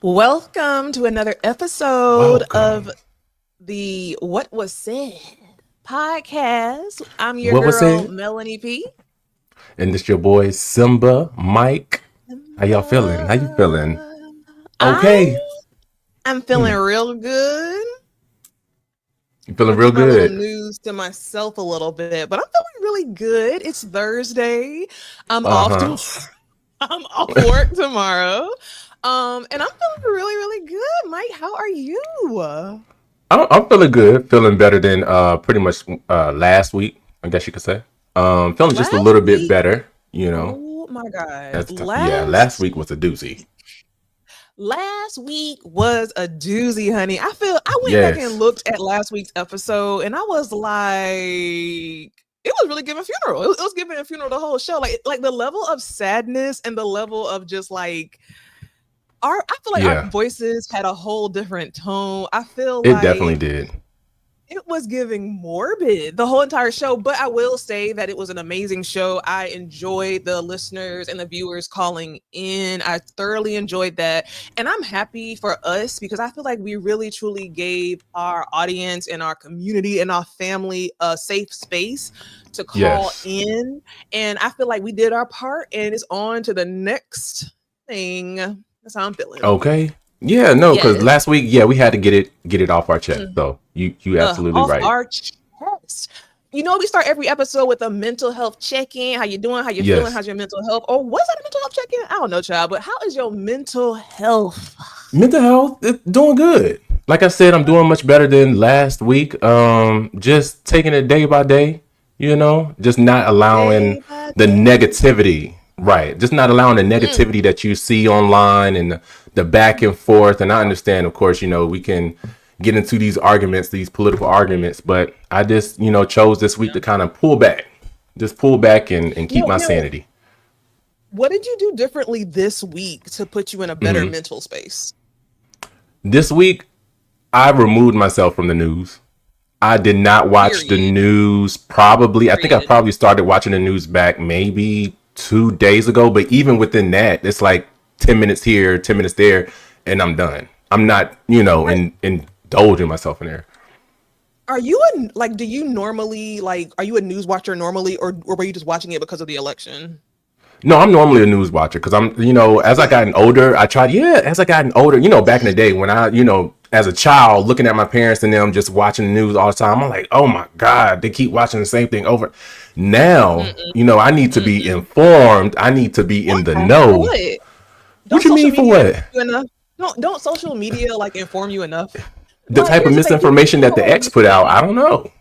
Welcome to another episode of Welcome. the What Was Said podcast. I'm your What was girl, it? Melanie P. And this your boy Simba, Mike. How y'all feeling? How you feeling? I Okay. am feeling real good. You I'm feeling gonna real keep my little good? news to myself a little bit, but I'm feeling really good. It's Thursday. I'm off Uh-huh. to I'm off work tomorrow. And I'm feeling really, really good. Mike, how are you? I'm feeling good. Feeling better than pretty much last week, I guess you could say. Feeling just a Last little bit week, better, you know. oh my God. Yeah, last week was a doozy. Last week was a doozy, honey. I went back and Yes. looked at last week's episode and I was like, it was really giving funeral. It was giving a funeral the whole show. Like the level of sadness and the level of just like I feel like our Yeah. voices had a whole different tone. I feel It definitely like did. it was giving morbid the whole entire show, but I will say that it was an amazing show. I enjoyed the listeners and the viewers calling in. I thoroughly enjoyed that. And I'm happy for us because I feel like we really truly gave our audience and our community and our family a safe space to call Yes. in. And I feel like we did our part and it's on to the next thing. That's how I'm feeling. Okay. Yeah, no, because Yes. last week, yeah, we had to get it off our chest. So you absolutely Off right. our chest. You know, we start every episode with a mental health check-in. How you doing? How you feeling? Yes. How's your mental health? Or was that a mental health check-in? I don't know, child. But how is your mental health? Mental health, it's doing good. Like I said, I'm doing much better than last week. Just taking it day by day, just not Day allowing by the day. negativity, right? Just not allowing the Mm, negativity that you see online and the back and forth. And I understand, of course, we can get into these arguments, these political arguments, but I just, chose this week yeah. to kind of pull back, just pull back and keep my Now, sanity. what did you do differently this week to put you in a better mental space? This week, I removed myself from the news. I did not watch the Period. news probably. I think I Period. probably started watching the news back maybe 2 days ago. But even within that, it's like 10 minutes here, 10 minutes there, and I'm done. I'm not, Are, indulging myself in there. are you like? Do you normally like? Are you a news watcher normally, or were you just watching it because of the election? No, I'm normally a news watcher because as I gotten older, as I gotten older, back in the day when as a child, looking at my parents and them just watching the news all the time, I'm like, oh my God, they keep watching the same thing over. Now, Mm-mm, I need to be mm-mm. informed. I need to be in the Why? For know. what? What Don't you social mean for media what? inform you enough? Don't social media like inform you enough? The Like, type of here's the thing: misinformation that people the are X put out, using. I don't know.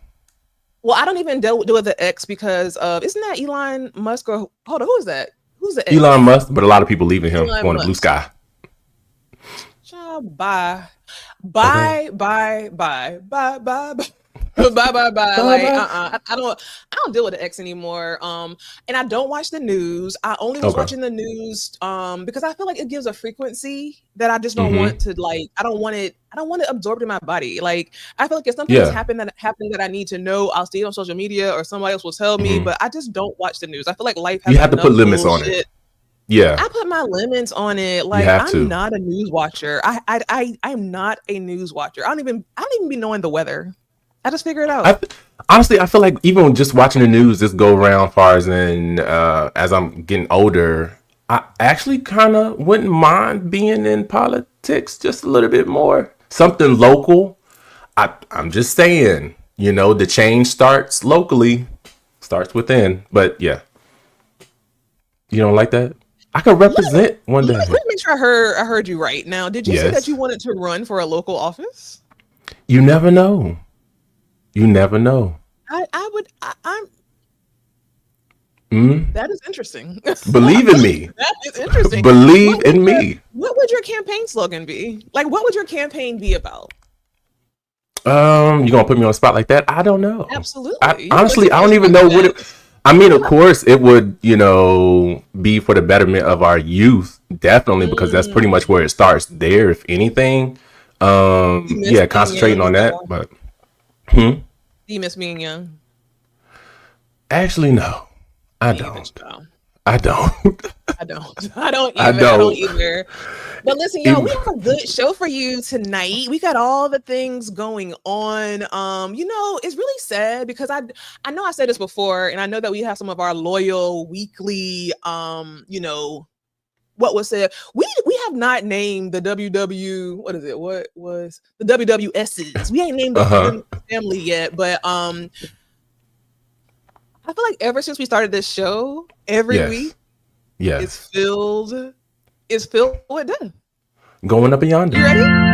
Well, I don't even deal with the X because of isn't that Elon Musk or hold on, who is that? Who's the Elon X? Musk, but a lot of people leaving him, Elon going to blue Musk. sky. Child, bye, Okay. bye, bye, bye, bye, bye, bye. Bye bye bye. Bye Like bye. I don't deal with the X anymore. And I don't watch the news. I only was Okay. watching the news because I feel like it gives a frequency that I just don't Mm-hmm. want to like. I don't want it absorbed in my body. Like I feel like if something is Yeah. happening that I need to know, I'll see it on social media or somebody else will tell me. Mm-hmm. But I just don't watch the news. I feel like life You has have to put enough limits on it. bullshit. Yeah. I put my limits on it. You Like have I'm to. not a news watcher. I'm not a news watcher. I don't even be knowing the weather. I just figure it out. I honestly, I feel like even just watching the news, just go around far as I'm getting older, I actually kind of wouldn't mind being in politics just a little bit more. Something local. I'm just saying, the change starts locally, starts within. But yeah, you don't like that? I could Let me represent one let me day. let me make sure I heard you right. Now, did you say that Yes. you wanted to run for a local office? You never know. You never know. I would I'm Mm? that is interesting. Believe in me. That is interesting. What Believe would in your me. what would your campaign slogan be? Like what would your campaign be about? You gonna put me on the spot like that? I don't know. I Absolutely. You honestly, put I me on don't the even spot know like what that. it. I mean, of course, it would, be for the betterment of our youth, definitely, because that's pretty much Mm, where it starts. There, if anything, you miss yeah, being concentrating young, on is that that. why? But You miss being young. actually, no, I Leave it, don't. child. I don't. I don't. I don't I either. I don't don't. either. But listen, y'all, we Even, have a good show for you tonight. We got all the things going on. It's really sad because I know I said this before, and I know that we have some of our loyal weekly what was said. We have not named the WW, what is it? What was the WWSs? We ain't named uh-huh. them family yet, but I feel like ever since we started this show, every Yes. week is Yes. filled with death. Going up and You ready? yonder.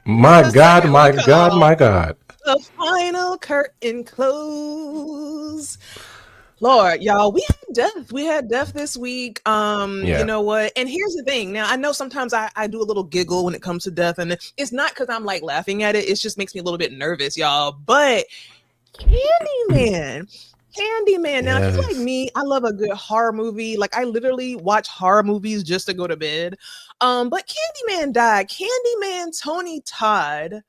My The God, segment we my God, call my God. the final curtain close. Lord, y'all, we had death. We had death this week. You Yeah. know what? And here's the thing. Now, I know sometimes I do a little giggle when it comes to death, and it's not because I'm like laughing at it. It just makes me a little bit nervous, y'all. But Candyman. Candyman. Now, if you like Yes. me, I love a good horror movie. Like I literally watch horror movies just to go to bed. But Candyman died. Candyman Tony Todd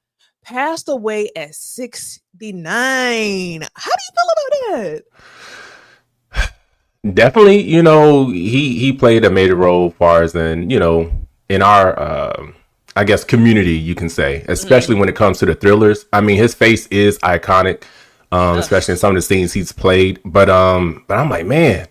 passed away at 69. How do you feel about that? Definitely, he played a major role as far as in our I guess community, you can say, especially Mm. when it comes to the thrillers. I mean, his face is iconic, especially in Ugh. some of the scenes he's played. But I'm like, man,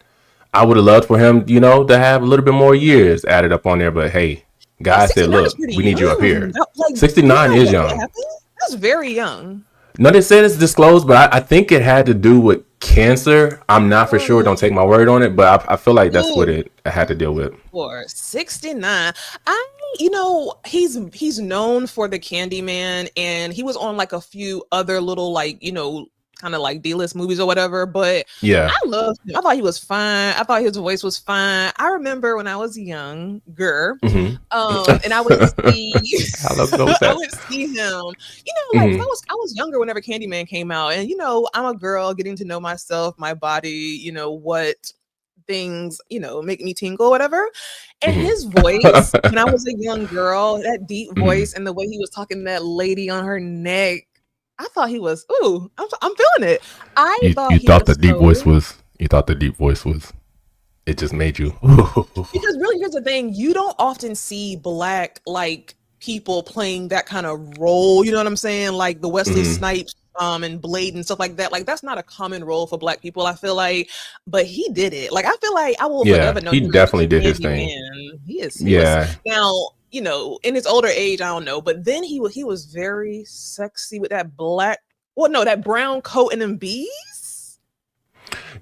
I would have loved for him, to have a little bit more years added up on there. But hey, And God said, 69 is look, pretty we need you up young. here. Like, do you 69 know is what young. happened? That's very young. No, they said it's disclosed, but I think it had to do with cancer. I'm not for sure. Don't take my word on it, but I feel like that's what Ooh, it had to deal with. for 69. He's known for the Candyman, and he was on like a few other little like, kind of like D-list movies or whatever, but I Yeah. loved him. I thought he was fine. I thought his voice was fine. I remember when I was younger, Hmm. and I would see How long ago was I that? would see him, like 'cause Hmm. I was younger whenever Candyman came out, and I'm a girl getting to know myself, my body, what things, make me tingle, whatever. And Hmm. his voice, when I was a young girl, that deep Hmm. voice and the way he was talking to that lady on her neck, I thought he was, ooh, I'm feeling it. I thought You he thought the was deep voice so, was it just made you. because really, here's the thing, you don't often see black, like, people playing that kind of role, you know what I'm saying? Like the Wesley Hmm. Snipes, and Blade and stuff like that. Like that's not a common role for black people, I feel like, but he did it. Like I feel like I will Yeah, forever know he him as definitely did his thing. Candyman. He was Yeah. now, in his older age, I don't know, but then he was very sexy with that black, well, no, that brown coat and them bees.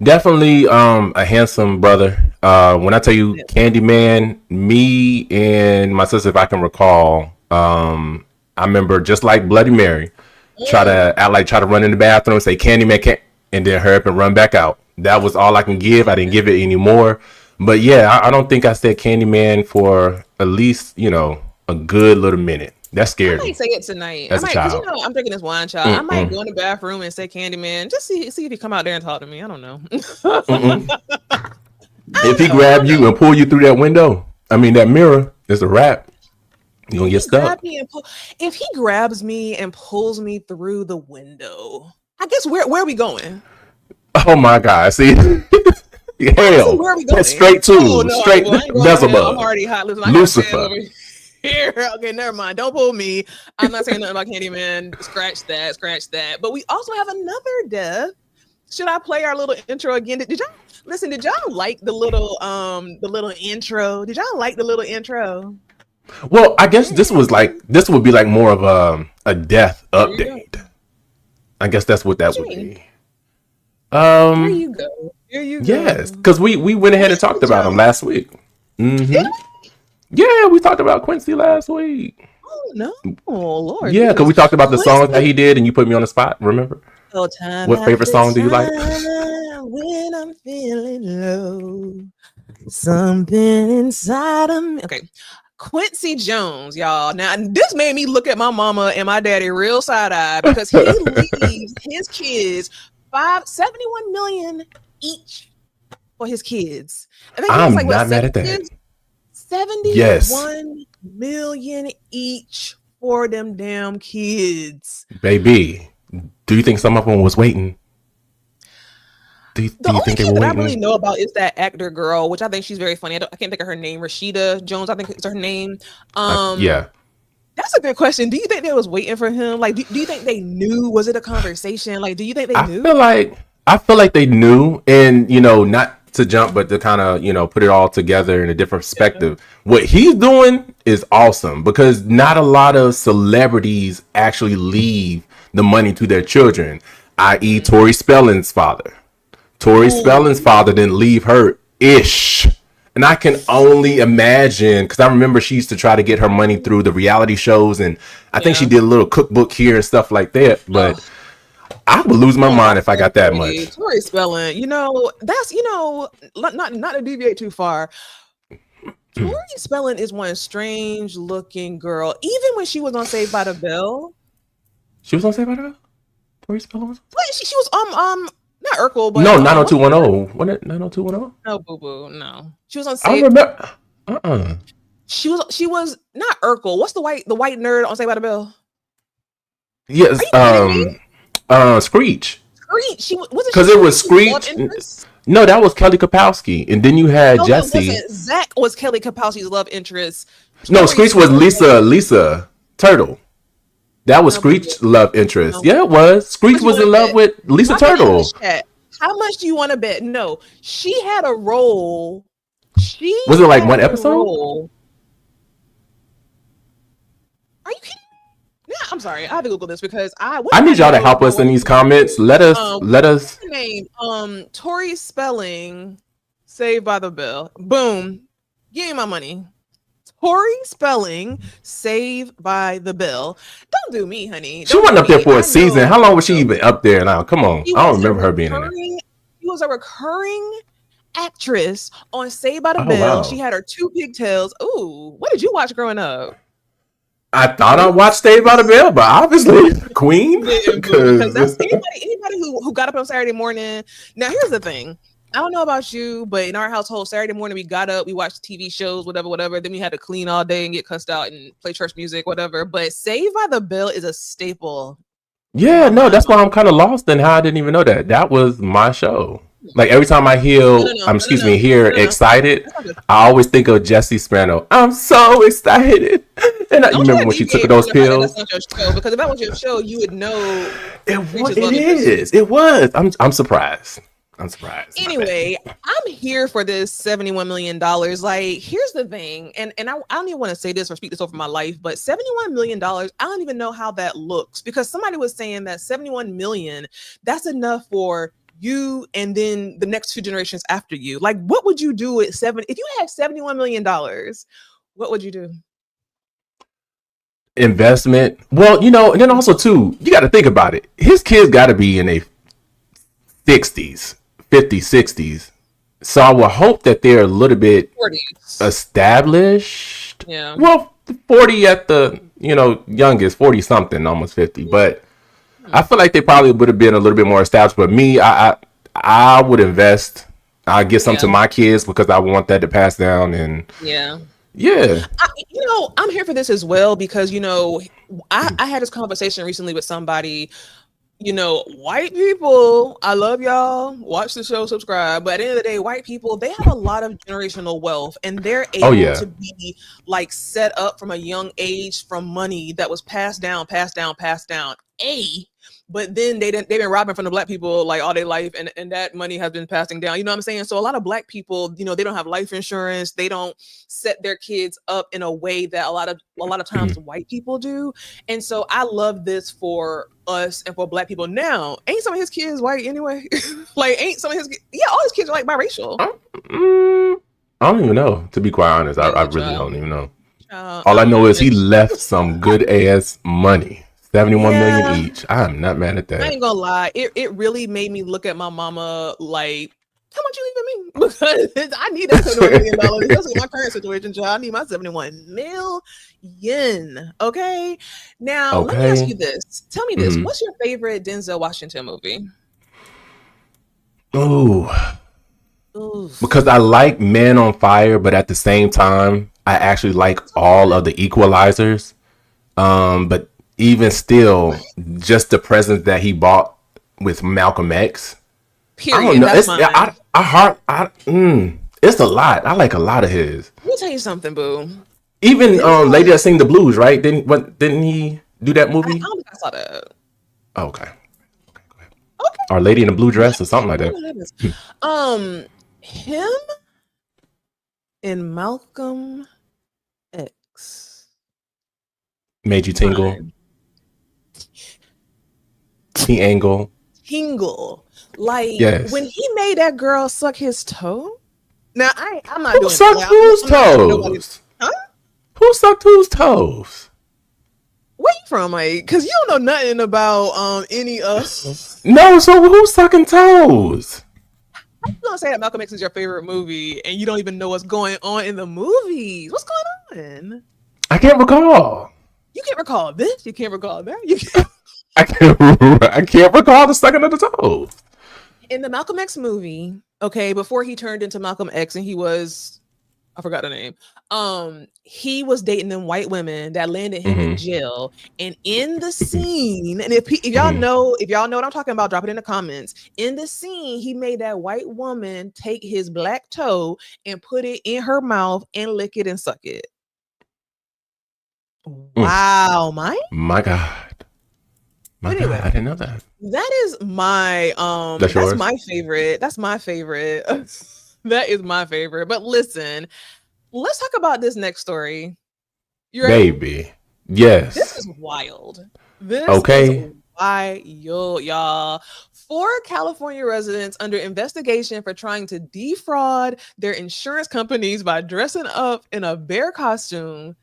Definitely a handsome brother. When I tell you Candyman, me and my sister, if I can recall, I remember just like Bloody Mary, Mm. try to run in the bathroom, say Candyman can't, and then hurry up and run back out. That was all I can give. I didn't give it anymore. But yeah, I don't think I said Candyman for at least, a good little minute. That I scared might me say it tonight. I as a might, because child. I'm drinking this wine, child. I might Mm-mm. go in the bathroom and say Candyman, just see if he come out there and talk to me. I don't know. Mm-mm. I If he don't know. I grab don't you know. and pull you through that window, I mean that mirror, it's a wrap. You're gonna If get he grab stuck. me and if he grabs me and pulls me through the window, I guess where are we going? Oh my God! See, Honestly, hell, where are we that's going? straight Oh to no, straight well, I ain't going to hell. I'm Beelzebub, already hot. Listen, I got fans Lucifer. over here. Okay, never mind. Don't pull me. I'm not saying nothing about Candyman. Scratch that. Scratch that. But we also have another death. Should I play our little intro again? Did y'all listen? Did y'all like the little intro? Did y'all like the little intro? Well, I guess Yeah. this would be like more of a death Here you go. update. I guess that's what that What you would mean? be. Here Um, you go. Here you yes, go. because we went ahead and Quincy talked about him Jones. last week. Did Mm-hmm. we? Yeah, we talked about Quincy last week. Oh no, Lord Yeah, because Jesus, we talked about the songs that Quincy. he did, and you put me on the spot. Remember Oh, time what favorite after song do you like? time when I'm feeling low, something inside of me. Okay, Quincy Jones, y'all. Now, this made me look at my mama and my daddy real side eye because he leaves his kids 71 million each for his kids. I think he has like I'm what, not mad seven at that. kids? Yes. 71 million each for them damn kids. Baby, do you think some of them was waiting? The Do you only think they kid were that I really waiting? know about is that actor girl, which I think she's very funny. I can't think of her name. Rashida Jones, I think is her name. Um, Yeah. that's a good question. Do you think they was waiting for him? Like, do you think they knew? Was it a conversation? Like, do you think they I knew? feel like I feel like they knew, and not to jump, but to kind of put it all together in a different Yeah. perspective. What he's doing is awesome because not a lot of celebrities actually leave the money to their children, i.e., Mhm. Tori Spelling's father. Tori Spelling's Ooh, father didn't leave her ish. And I can only imagine because I remember she used to try to get her money through the reality shows, and I think she yeah. did a little cookbook here and stuff like that. But Oh, I would lose my oh, I mind if I love got that much. Tori Spelling. That's not to deviate too far. Tori Spelling is one strange looking girl. Even when she was on Saved by the Bell, She was on Saved by the Bell? Tori Spelling was? what she was not Urkel, but No, what's her 90210. Wasn't it 90210? no boo boo no. She was on I Saved. remember. Uh-uh. She was not Urkel. What's the white nerd on Saved by the Bell? Are Yes. you kidding me? Screech. Screech. Wasn't she Because it was Screech's love Screech. interest? No, that was Kelly Kapowski. And then you had No, it Jesse. wasn't. Zach was Kelly Kapowski's love interest. No, Tori Screech was Spelling Lisa Turtle. That was no boo boo. Screech's love interest. No. Yeah, it was. How Screech much you was want in to love bet? with Lisa Drop it in the Turtle. chat. How much do you want to bet? No, she had a role. She Was it like had one a episode? role. Are you kidding? Yeah, I'm sorry. I have to Google this because what I did I need y'all to know help about us in what's these her name? comments. Let What's us. her name? Tori Spelling, Saved by the Bell. Boom. Give me my money. Tori Spelling, Saved by the Bell. Don't do me, honey. She Don't wasn't do up there me. for a I season. know How long was she the even up there now? Come on. She I don't was a remember her being in there. recurring she was a recurring actress on Saved by the Oh Bell. She wow. had her two pigtails. Ooh, what did you watch growing up? I thought I watched Saved by the Roots? Bell, but obviously Queen. You didn't, boo, because that's Because anybody who got up on Saturday morning. Now here's the thing. I don't know about you, but in our household, Saturday morning we got up, we watched TV shows, whatever, whatever. Then we had to clean all day and get cussed out and play church music, whatever. But Saved by the Bell is a staple in yeah, my no, mind. that's why I'm kind of lost in how I didn't even know that. That was my show. Like every time I No, hear, no, no, no, no, excuse no, me, hear no, no. excited, That's not good. I always think of Jesse Spano. I'm so excited. And you Don't try remember to when she took deviate from those the fact that that's pills? not your show. Because if that was your show, you would know Screech's It love interest. is. It was. I'm surprised. I'm surprised. My bad. Anyway, I'm here for this $71 million. Like, here's the thing, and I don't even want to say this or speak this over my life, but $71 million, I don't even know how that looks because somebody was saying that 71 million, that's enough for you and then the next two generations after you. Like, what would you do at if you had $71 million, what would you do? Investment. Well, and then also too, you got to think about it. His kids got to be in a 60s, 50s, 60s. So I would hope that they're a little bit 40s. established. Yeah. Well, 40 at the, youngest, 40 something, almost 50. But I Hmm. feel like they probably would have been a little bit more established. But me, I would invest. I give some to Yeah. my kids because I want that to pass down. And Yeah. yeah. I'm here for this as well because I had this conversation recently with somebody. White people, I love y'all. Watch the show, subscribe. But at the end of the day, white people, they have a lot of generational wealth and they're Oh able yeah. to be like set up from a young age from money that was passed down, passed down, passed down. But then they've been robbing from the black people like all their life, and that money has been passing down. You know what I'm saying? So a lot of black people, they don't have life insurance. They don't set their kids up in a way that a lot of times white people do. And so I love this for us and for black people. Now, ain't some of his kids white anyway? Like, ain't some of yeah, all his kids are like biracial. Mm, I don't even know. To be quite honest, I Yeah, really child. don't even know. I All I don't know know. is he left some good ass money. 71 million Yeah, each. I'm not mad at I that. ain't gonna lie. It really made me look at my mama like, how much you leaving me? Because I need that $71 million, especially in my current situation, child. I need my 71 million. Okay. Now, let me ask Okay. you this. Tell me this. Mm-hmm. What's your favorite Denzel Washington movie? Ooh, Oof. because I like Man on Fire, but at the same time, I actually like all of the Equalizers. But even still, just the presence that he bought with Malcolm X, I don't Period. know. That's mine. It's a lot. I like a lot of his. Let me tell you something, boo. Even This Lady one, That Sing the Blues, right? Didn't he do that I movie? don't think I saw that. Oh, okay. Okay. Or Lady in the Blue Let Dress or me something see. like Oh that. my goodness. Um, him and Malcolm X. Made you tingle. Mine. T Angle. Tingle. Like when Yes. he made that girl suck his toe. Now I'm not Who doing that. sucked Like whose I'm not having nobody. toes? Huh? Who sucked whose toes? Where you from, Mike? Because you don't know nothing about any No, so who's sucking toes? you gonna say that Malcolm X is your favorite movie and you don't even know what's going on in the movies. What's going on? I can't recall. You can't recall this. You can't recall that. You can't. I can't recall the sucking of the toes. In the Malcolm X movie, okay, before he turned into Malcolm X and he was I forgot the name. He was dating them white women that landed him in Mm-hmm. jail. And in the Mm-hmm. scene, and Mm-hmm. if y'all know what I'm talking about, drop it in the comments. In the scene, he made that white woman take his black toe and put it in her mouth and lick it and suck it. Mm. Wow, Mike. My God. My But God, anyway, I didn't know that. that is my That's that's yours? my favorite. That's my favorite. That is my favorite. But listen, let's talk about this next story. You ready? Baby. This Yes. is wild. This is Okay. wild, y'all. 4 California residents under investigation for trying to defraud their insurance companies by dressing up in a bear costume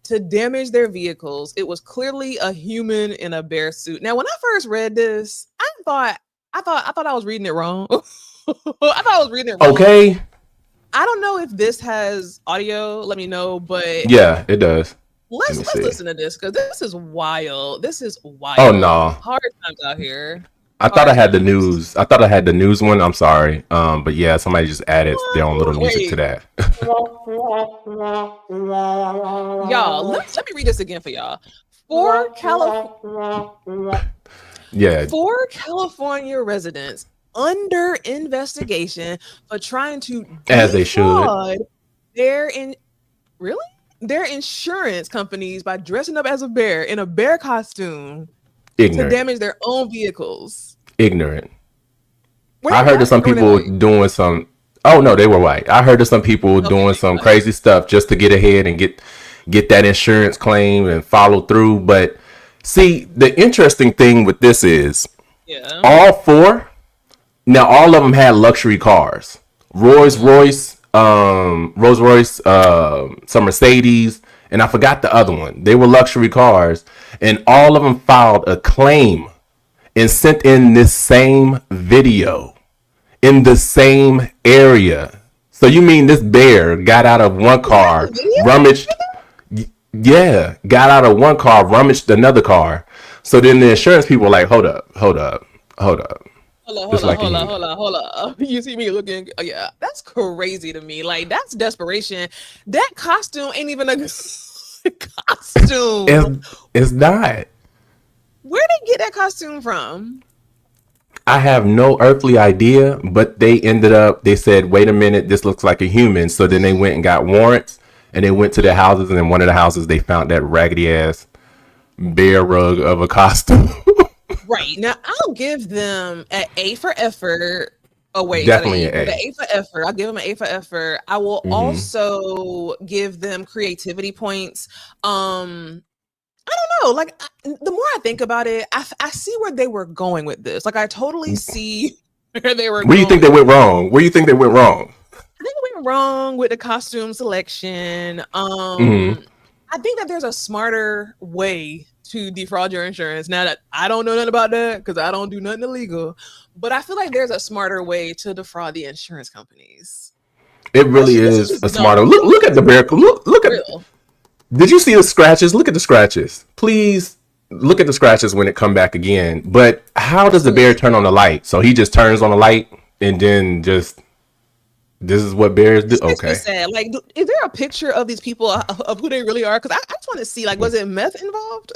to damage their vehicles. It was clearly a human in a bear suit. Now, when I first read this, I thought I was reading it wrong. I thought I was reading it wrong. Okay. I don't know if this has audio. Let me know, but Yeah, it does. Let me let's see. listen to this because this is wild. This is Oh wild. no. Hard times out here. I thought Hard I had the times. news. I thought I had the news one. I'm sorry. But yeah, somebody just added their own little music to Wait, that. y'all. Let me read this again for y'all. Four Calif- Yeah, 4 California residents under investigation for trying to as they should. defraud their in really their insurance companies by dressing up as a bear in a bear costume to Ignorant. damage their own vehicles. Ignorant. Were I they heard of black some or were they people white? doing some. Oh no, they were white. I heard of some people Okay, doing thank some God. crazy stuff just to get ahead and get that insurance claim and follow through. But see, the interesting thing with this is Yeah. all four. Now all of them had luxury cars. Mhm. Rolls Royce, some Mercedes, and I forgot the other one. They were luxury cars, and all of them filed a claim and sent in this same video in the same area. So you mean this bear got out of one Is that the car, video? rummaged, yeah, got out of one car, rummaged another car. So then the insurance people were like, hold up, hold up, hold up. Hold It's on, like a hold on, human. hold on, hold on. You see me looking, oh, yeah, that's crazy to me. Like, that's desperation. That costume ain't even a costume. It's, it's not. Where did they get that costume from? I have no earthly idea, but they said, wait a minute, this looks like a human. So then they went and got warrants and they went to their houses. And in one of the houses, they found that raggedy ass bear rug of a costume. Right. Now, I'll give them an A for effort. Oh, wait, not an Definitely E, an but an A. A for effort. I'll give them an A for effort. I will Mm-hmm. also give them creativity points. I don't know. Like the more I think about it, I see where they were going with this. Like I totally see where they were Where do you think they going went with it. wrong? Where do you think they went wrong? I think we went wrong with the costume selection. Mm-hmm. I think that there's a smarter way to defraud your insurance. Now that I don't know nothing about that because I don't do nothing illegal, but I feel like there's a smarter way to defraud the insurance companies. It really This is is just a dumb. smarter look. Look at the bear. Look at. Real. Did you see the scratches? Look at the scratches. Please look at the scratches when it come back again. But how does the bear Absolutely. turn on the light? So he just turns on the light and then just This is what bears do. This makes me Okay. sad. Like, is there a picture of these people of who they really are? Because I just want to see. Like, was it meth involved?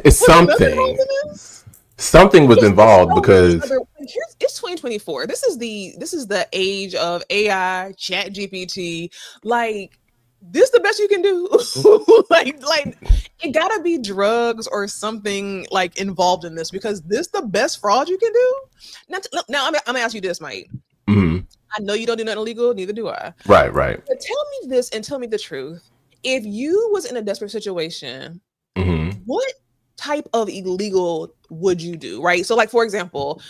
It's Was it meth involved something. in this? Something was There's involved so many because other. Like, it's 2024. This is the age of AI, Chat GPT. Like, this the best you can do. like it gotta be drugs or something like involved in this because this the best fraud you can do. Now I'm gonna ask you this, Mike. mhm. I know you don't do nothing illegal, neither do I. Right, right. But tell me this and tell me the truth. If you was in a desperate situation, Hmm. what type of illegal would you do? Right. So, like, for example,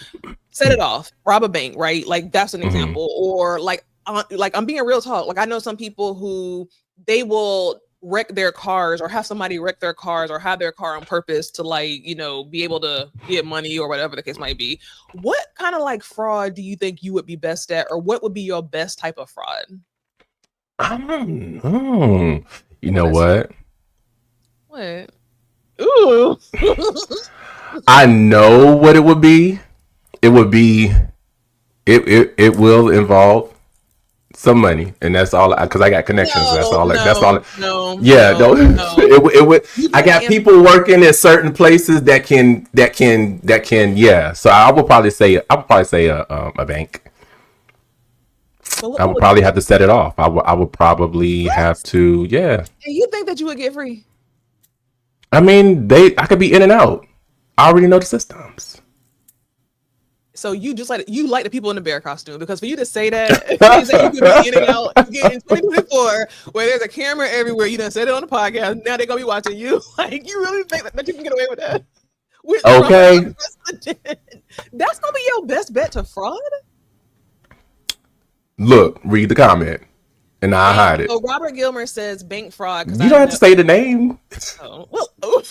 set it off, rob a bank, right? Like, that's an Hmm. example. Or like I'm being real talk. Like, I know some people who they will wreck their cars or have somebody wreck their cars or have their car on purpose to, like, be able to get money or whatever the case might be. What kind of like fraud do you think you would be best at, or what would be your best type of fraud? I don't know. You Be know honest. what? What? Ooh. I know what it would be. It would be it will involve some money, and that's all. Because I got connections. That's No, all. That's no, all. no, Yeah, no, no. no. It would. You I can't got answer. people working at certain places that can. Yeah. So I would probably say a bank. But I what would would you probably do? have to set it off. I would probably have What? to. Yeah. And you think that you would get free? I mean, I could be in and out. I already know the systems. So you like the people in the bear costume because for you to say that means that you could be in and out again in 2024 where there's a camera everywhere. You done said it on the podcast. Now they're gonna be watching you. Like, you really think that you can get away with that? With Trump as Okay. president? That's gonna be your best bet to fraud. Look, read the comment, and I And hide it. so Robert Gilmer says bank fraud because You I don't have to know. say the name. Oh, well, oh.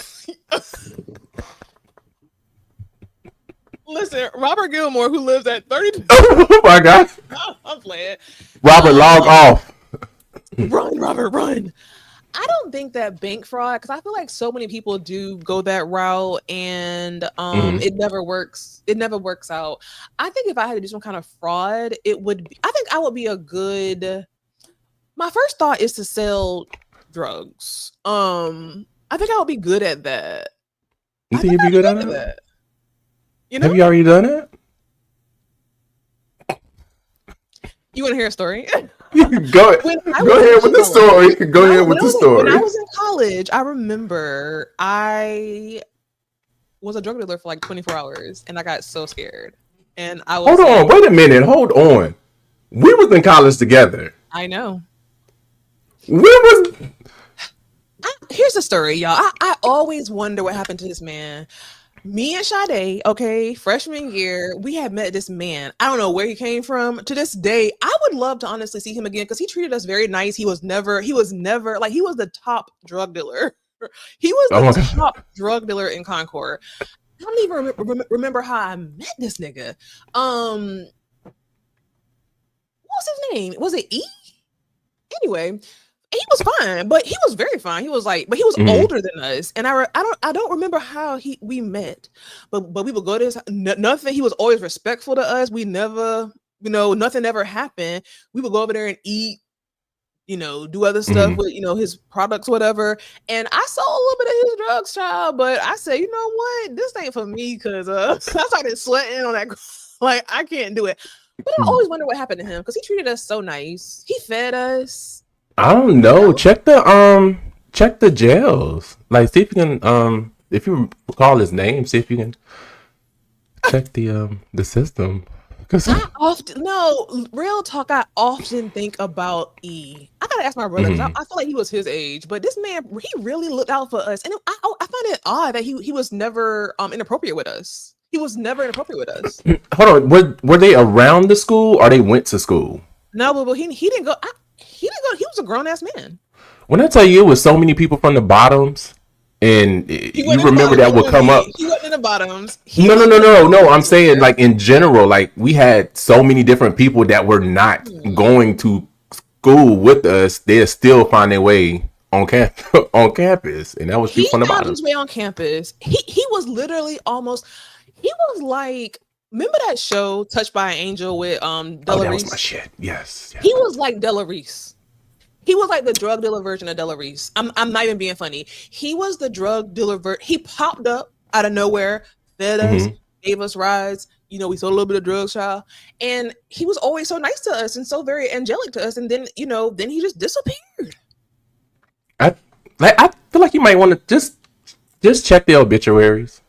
Listen, Robert Gilmore, who lives at 32. Oh my god. I'm playing. Robert, Um, log off. run, Robert, run. I don't think that bank fraud because I feel like so many people do go that route and Hmm. it never works. It never works out. I think if I had to do some kind of fraud, it would be, I think I would be a good my first thought is to sell drugs. I think I would be good at that. You I think think you'd be I'd be good good at at it? that. You know? Have you already done it? You want to hear a story? go When I go was in ahead with the college, story. Go ahead with the when I story. was in college, I remember I was a drug dealer for like 24 hours and I got so scared. And I Hold was on. like, Wait a minute. Hold on. We was in college together. I know. We was. Here's the story, y'all. I always wonder what happened to this man. Me and Sade, okay, freshman year, we had met this man. I don't know where he came from. To this day, I would love to honestly see him again because he treated us very nice. He was never like he was the top drug dealer. He was Oh the my god. top drug dealer in Concord. I don't even remember how I met this nigga. What was his name? Was it E? Anyway, he was fine, but he was very fine. He was like, but he was Hmm. older than us, and I don't remember how we met, but we would go to his nothing. He was always respectful to us. We never, nothing ever happened. We would go over there and eat, do other stuff Hmm. with his products, whatever. And I saw a little bit of his drugs, child, but I said, you know what, this ain't for me because I started sweating on that. Like, I can't do it. But I always wonder what happened to him because he treated us so nice. He fed us, I don't you know. know. Check the jails. Like, see if you can if you recall his name, see if you can check the system. Cause I often no real talk. I often think about E. I gotta ask my brother because Mhm. I feel like he was his age, but this man he really looked out for us, and I find it odd that he was never inappropriate with us. He was never inappropriate with us. Hold on. Were they around the school or they went to school? No, but he didn't go. He didn't go. He was a grown ass man. When I tell you it was so many people from the bottoms, and He you wasn't in the remember bottoms. that That would wasn't come me. up. He wasn't in the bottoms. He No, no, was no, the no, no. I'm top saying dealer. like in general, like we had so many different people that were not Hmm. going to school with us. They still find their way on on campus, and that was He people from the found bottom. his way on campus. He was literally almost. He was like remember that show Touched by an Angel with Oh, Della that was my Reese? shit. Yes. He was like Della Reese. He was like the drug dealer version of Della Reese. I'm not even being funny. He was the drug dealer he popped up out of nowhere, fed us, Hmm. gave us rides. You know, we sold a little bit of drugs, child. And he was always so nice to us and so very angelic to us. And then, then he just disappeared. I feel like you might want to just check the obituaries.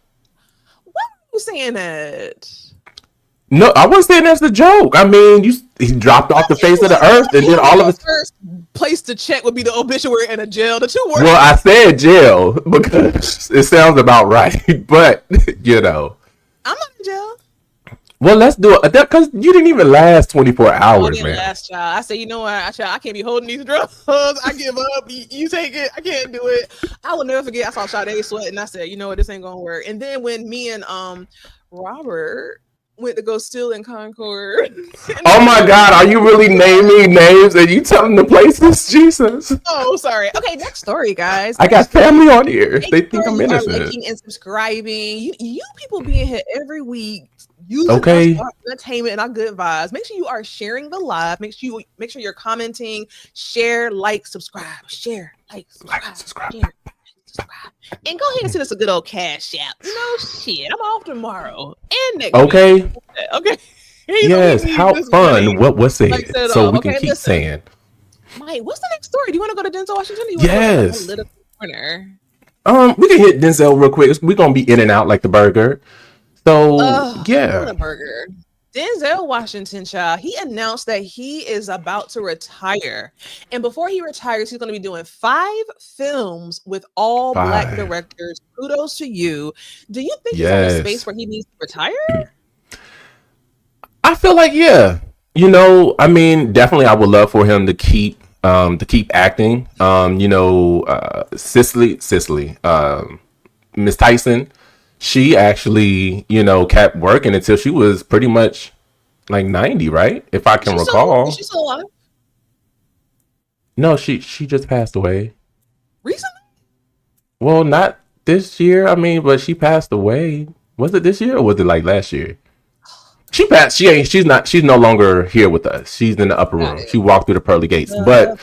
Why are you saying that? No, I wasn't saying that's the joke. I mean, he dropped off the face of the earth, and then all of Your us. first place to check would be the obituary and a jail. The two Well, worst. I said jail because it sounds about right, but you know. I'm not in jail. Well, let's do it because you didn't even last 24 Oh, hours, then man. last child. I said, you know what, I can't be holding these drugs. I give up. You take it. I can't do it. I will never forget. I saw Sade sweat, and I said, you know what, this ain't gonna work. And then when me and Robert went to go steal in Concord, and Oh then my God, are you really naming names and you telling the places? Jesus. oh, sorry. Okay, next story, guys. I Next got story. family on here. Make They think sure I'm you are innocent. liking and subscribing. You people being here every week using us Okay. for our entertainment and our good vibes. Make sure you are sharing the live. Make sure you're commenting, share, like, subscribe, share, like, Like, subscribe, subscribe. share, subscribe. And go ahead and send us a good old cash app. Shit. I'm off tomorrow and next week. Okay. Okay. We Yes. need How this money. fun. What was Like it? set So off. we can Okay, keep listen. saying. Mike, what's the next story? Do you want to go to Denzel Washington or do you want to go to the Yes. political corner? We can hit Denzel real quick. We're gonna be in and out like the burger. So On yeah. a burger. Denzel Washington, child, he announced that he is about to retire. And before he retires, he's going to be doing 5 films with all black 5. directors. Kudos to you. Do you think he's at a space Yes. where he needs to retire? I feel like yeah. I mean, definitely I would love for him to keep acting. Cicely, Miss Tyson, she actually, kept working until she was pretty much like 90, right? If I can Is recall. she still alive? No, she just passed away. Recently? Well, not this year. I mean, but she passed away. Was it this year or was it like last year? She passed. She ain't. She's not. She's no longer here with us. She's in the upper Got room. it. She walked through the pearly gates. But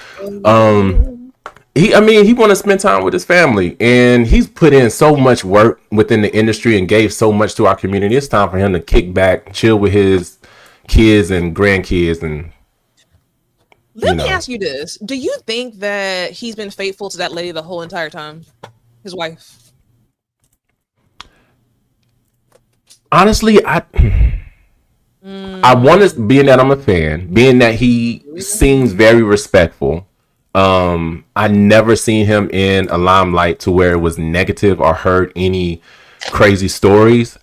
he. I mean, he want to spend time with his family, and he's put in so much work within the industry and gave so much to our community. It's time for him to kick back, chill with his kids and grandkids, and you Let me know. ask you this. Do you think that he's been faithful to that lady the whole entire time? His wife? Honestly, I want to, being that I'm a fan, being that he seems very respectful. I never seen him in a limelight to where it was negative or heard any crazy stories.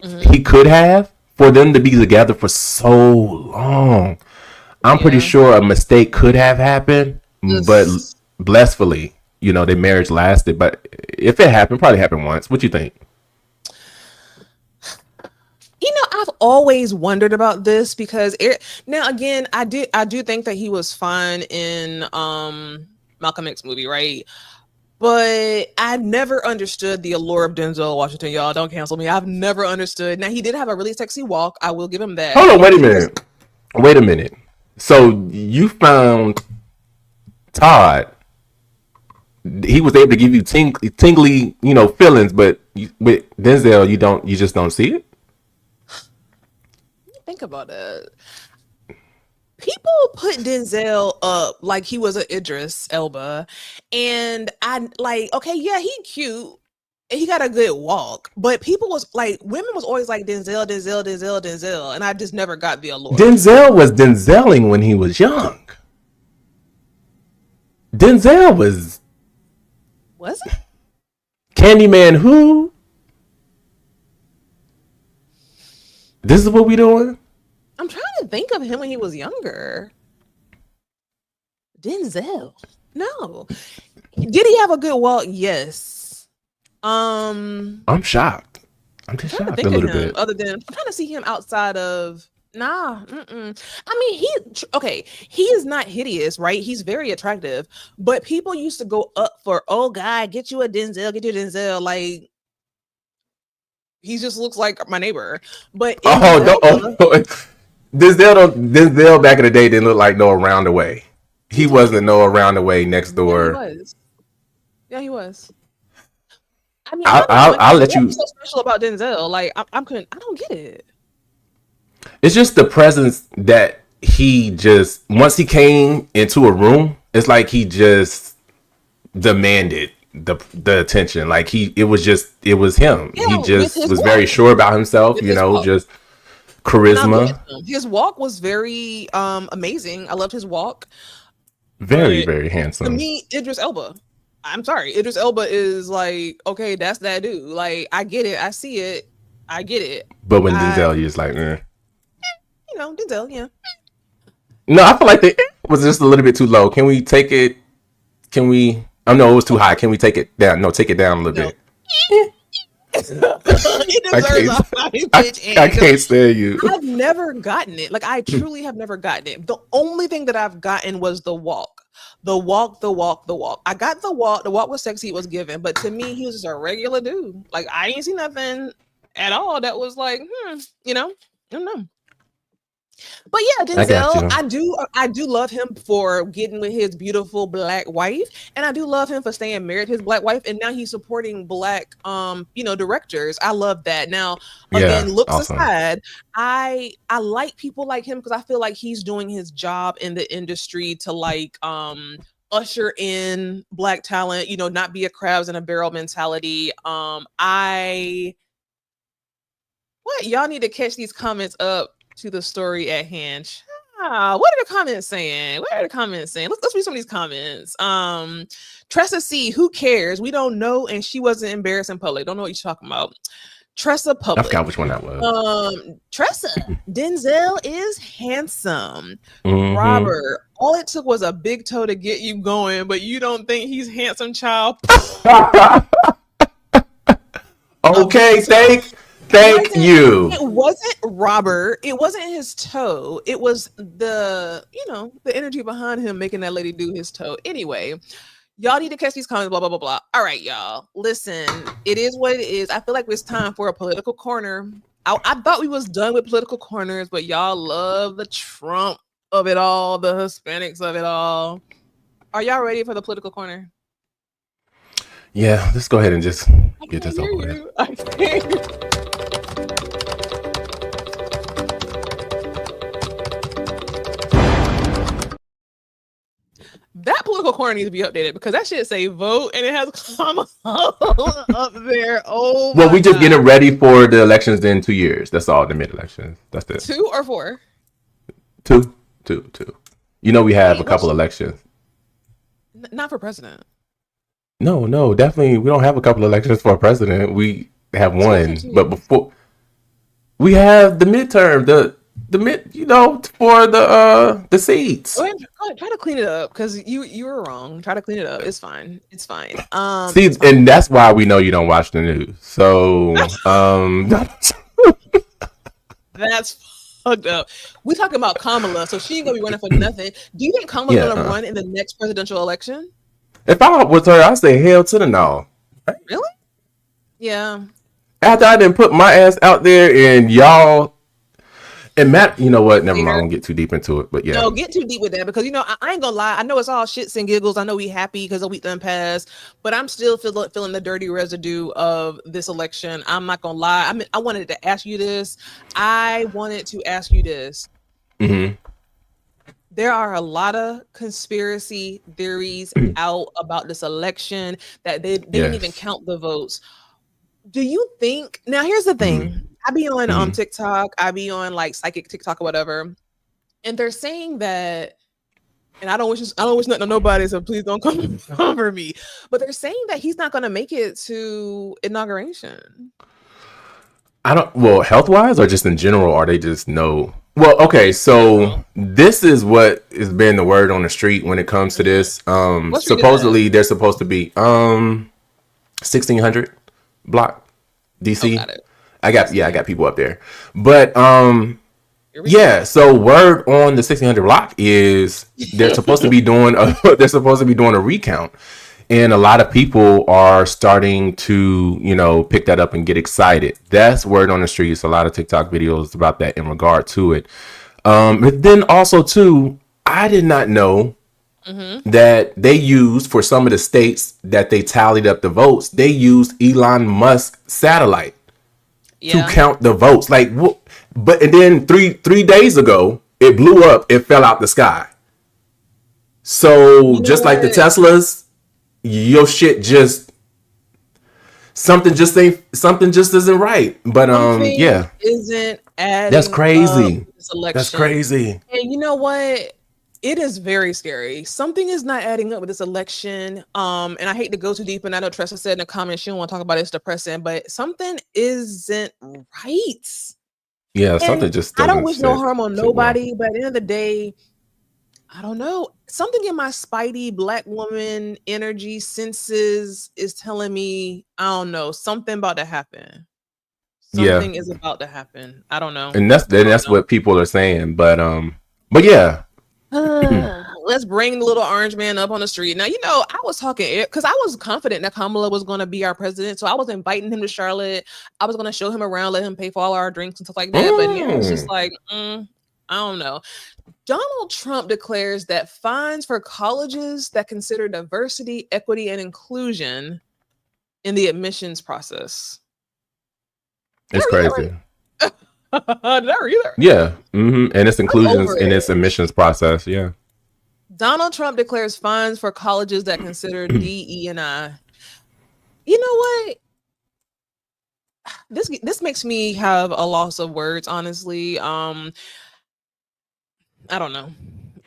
Mm-hmm. He could have, for them to be together for so long. I'm pretty Yeah. sure a mistake could have happened, but This blissfully, their marriage lasted. But if it happened, probably happened once. What you think? I've always wondered about this because now again, I do think that he was fine in Malcolm X movie, right? But I never understood the allure of Denzel Washington. Y'all don't cancel me. I've never understood. Now he did have a really sexy walk. I will give him that. Hold on, wait a He was minute. Wait a minute. So you found Todd, he was able to give you tingly, feelings, but with Denzel, you just don't see it. think about it. People put Denzel up like he was an Idris Elba, and I like okay, yeah, he cute. He got a good walk, but people was like, women was always like Denzel, Denzel, Denzel, Denzel, and I just never got the allure. Denzel was Denzeling when he was young. Denzel was Was it? Candyman. Who? This is what we doing. I'm trying to think of him when he was younger. Denzel. No. Did he have a good walk? Yes. I'm shocked. I'm I'm just trying to shocked a think of little him bit. other than I'm trying to see him outside of nah. I mean, okay. He is not hideous, right? He's very attractive, but people used to go up for oh God, get you a Denzel, get you a Denzel. Like He just looks like my neighbor. But in Oh, Denzel, no, Denzel back in the day didn't look like Noah Roundaway. he He did. wasn't Noah Roundaway next Yeah, he door. was. Yeah, he was. I mean, I don't know. Like, I'll let what's you. so special about Denzel? Like, I'm couldn't. I don't get it. It's just the presence that he just once he came into a room, it's like he just demanded the attention. Like it was him. Yeah, He with just his was very walk, sure about himself. with his walk. Just And I loved charisma. him. His walk was very amazing. I loved his walk. Very But very to handsome. me, Idris Elba. I'm sorry, Idris Elba is like, okay, that's that dude. Like, I get it, I see it, I get it. But when I, Denzel, you're just like, Denzel, yeah. no, I feel like the was just a little bit too low. Can we take it? Can we? Oh no, it was too high. Can we take it down? No, take it down a little No, bit. it I deserves can't. a high pitch I A can't because stand you. I've never gotten it. Like, I truly have never gotten it. The only thing that I've gotten was the walk. The walk, the walk, the walk. I got the walk. The walk was sexy. It was given. But to me, he was just a regular dude. Like, I ain't see nothing at all that was like, I don't know. But yeah, I got Denzel, you. I do love him for getting with his beautiful black wife, and I do love him for staying married to his black wife, and now he's supporting black directors. I love that. Now, Yeah, again, looks awesome. aside, I like people like him because I feel like he's doing his job in the industry to like usher in black talent, not be a crabs in a barrel mentality. I what y'all need to catch these comments up to the story at hand. What are the comments saying? What are the comments saying? Let's read some of these comments. Tressa C, who cares? We don't know, and she wasn't embarrassed in public. Don't know what you're talking about. Tressa I Public. forgot which one that was. Tressa, Denzel is handsome. Mm-hmm. Robert, all it took was a big toe to get you going, but you don't think he's handsome, child? A big Okay, toe. It thank wasn't you. it wasn't Robert. It wasn't his toe. It was the energy behind him making that lady do his toe. Anyway, y'all need to catch these comments, blah, blah, blah, blah. All right, y'all. Listen, it is what it is. I feel like it's time for a political corner. I thought we was done with political corners, but y'all love the Trump of it all, the Hispanics of it all. Are y'all ready for the political corner? Yeah, let's go ahead and just I get can't this hear over with. you. I can't hear you. That political corner needs to be updated because that shit say vote and it has comma up there. Oh Well, my we just god. getting ready for the elections in 2 years. That's all, the mid elections. That's it. 2 or 4? Two, two. You know, we have a Wait, couple elections. not for president. No, definitely. We don't have a couple elections for president. We have Two after one, but 2. before we have the midterm, the mid, for the seats. Go ahead, try to clean it up because you were wrong. Try to clean it up. It's fine. It's fine. See, It's fine. and that's why we know you don't watch the news. So, That's fucked up. We talking about Kamala, so she ain't gonna be running for nothing. Do you think Kamala's gonna yeah. run in the next presidential election? If I was her, I'd say hell to the no. Really? Yeah. After I didn't put my ass out there and y'all and Matt, you know what? Never mind. I won't get too deep into it. But yeah, No, get too deep with that because I ain't gonna lie. I know it's all shits and giggles. I know we happy because the week done passed, but I'm still feeling the dirty residue of this election. I'm not gonna lie. I wanted to ask you this. I wanted to ask you this. mm-hmm. There are a lot of conspiracy theories out about this election that they didn't even Yes. count the votes. Do you think now? Here's the Mm-hmm. thing. I be on Mm-hmm. TikTok. I be on like psychic TikTok or whatever, and they're saying that. And I don't wish nothing on nobody, so please don't come for me. But they're saying that he's not going to make it to inauguration. I don't. Well, health wise or just in general, are they just no? Well, okay. Just So general. this is what has been the word on the street when it comes to Mhm. this. What street is that? Supposedly they're supposed to be 1600 block Oh, DC. got it. I 16. got people up there. But Here we go. yeah, so word on the 1600 block is they're supposed to be doing a they're supposed to be doing a recount. And a lot of people are starting to, pick that up and get excited. That's word on the streets. A lot of TikTok videos about that in regard to it. But then also too, I did not know Mm-hmm. that they used for some of the states that they tallied up the votes. They used Elon Musk satellite to Yeah. count the votes. Like, but and then three days ago, it blew up. It fell out the sky. So You know just like the what? Teslas, your shit just something just isn't right. But Something yeah, isn't that's adding up crazy. with this That's election. crazy. And you know what? It is very scary. Something is not adding up with this election. And I hate to go too deep, and I know Tressa said in the comments she don't want to talk about it, it's depressing, but something isn't right. Yeah, something And just I don't doesn't wish no harm on sit well. nobody, but at the end of the day, I don't know. Something in my spidey black woman energy senses is telling me, I don't know, something about to happen. Yeah, Something is about to happen. I don't know. and that's I what people are saying. But yeah, don't know. Let's bring the little orange man up on the street. Now, I was talking because I was confident that Kamala was going to be our president. So I was inviting him to Charlotte. I was going to show him around, let him pay for all our drinks and stuff like that. But now it's just mm, like, I don't know. Donald Trump declares that fines for colleges that consider diversity, equity, and inclusion in the admissions process. Did it's I read that crazy. right? Did I read that? Yeah, and its I'm inclusions over in its it. admissions process. Yeah, Donald Trump declares fines for colleges that consider D, E, and I. You know what? This makes me have a loss of words, honestly. I don't know.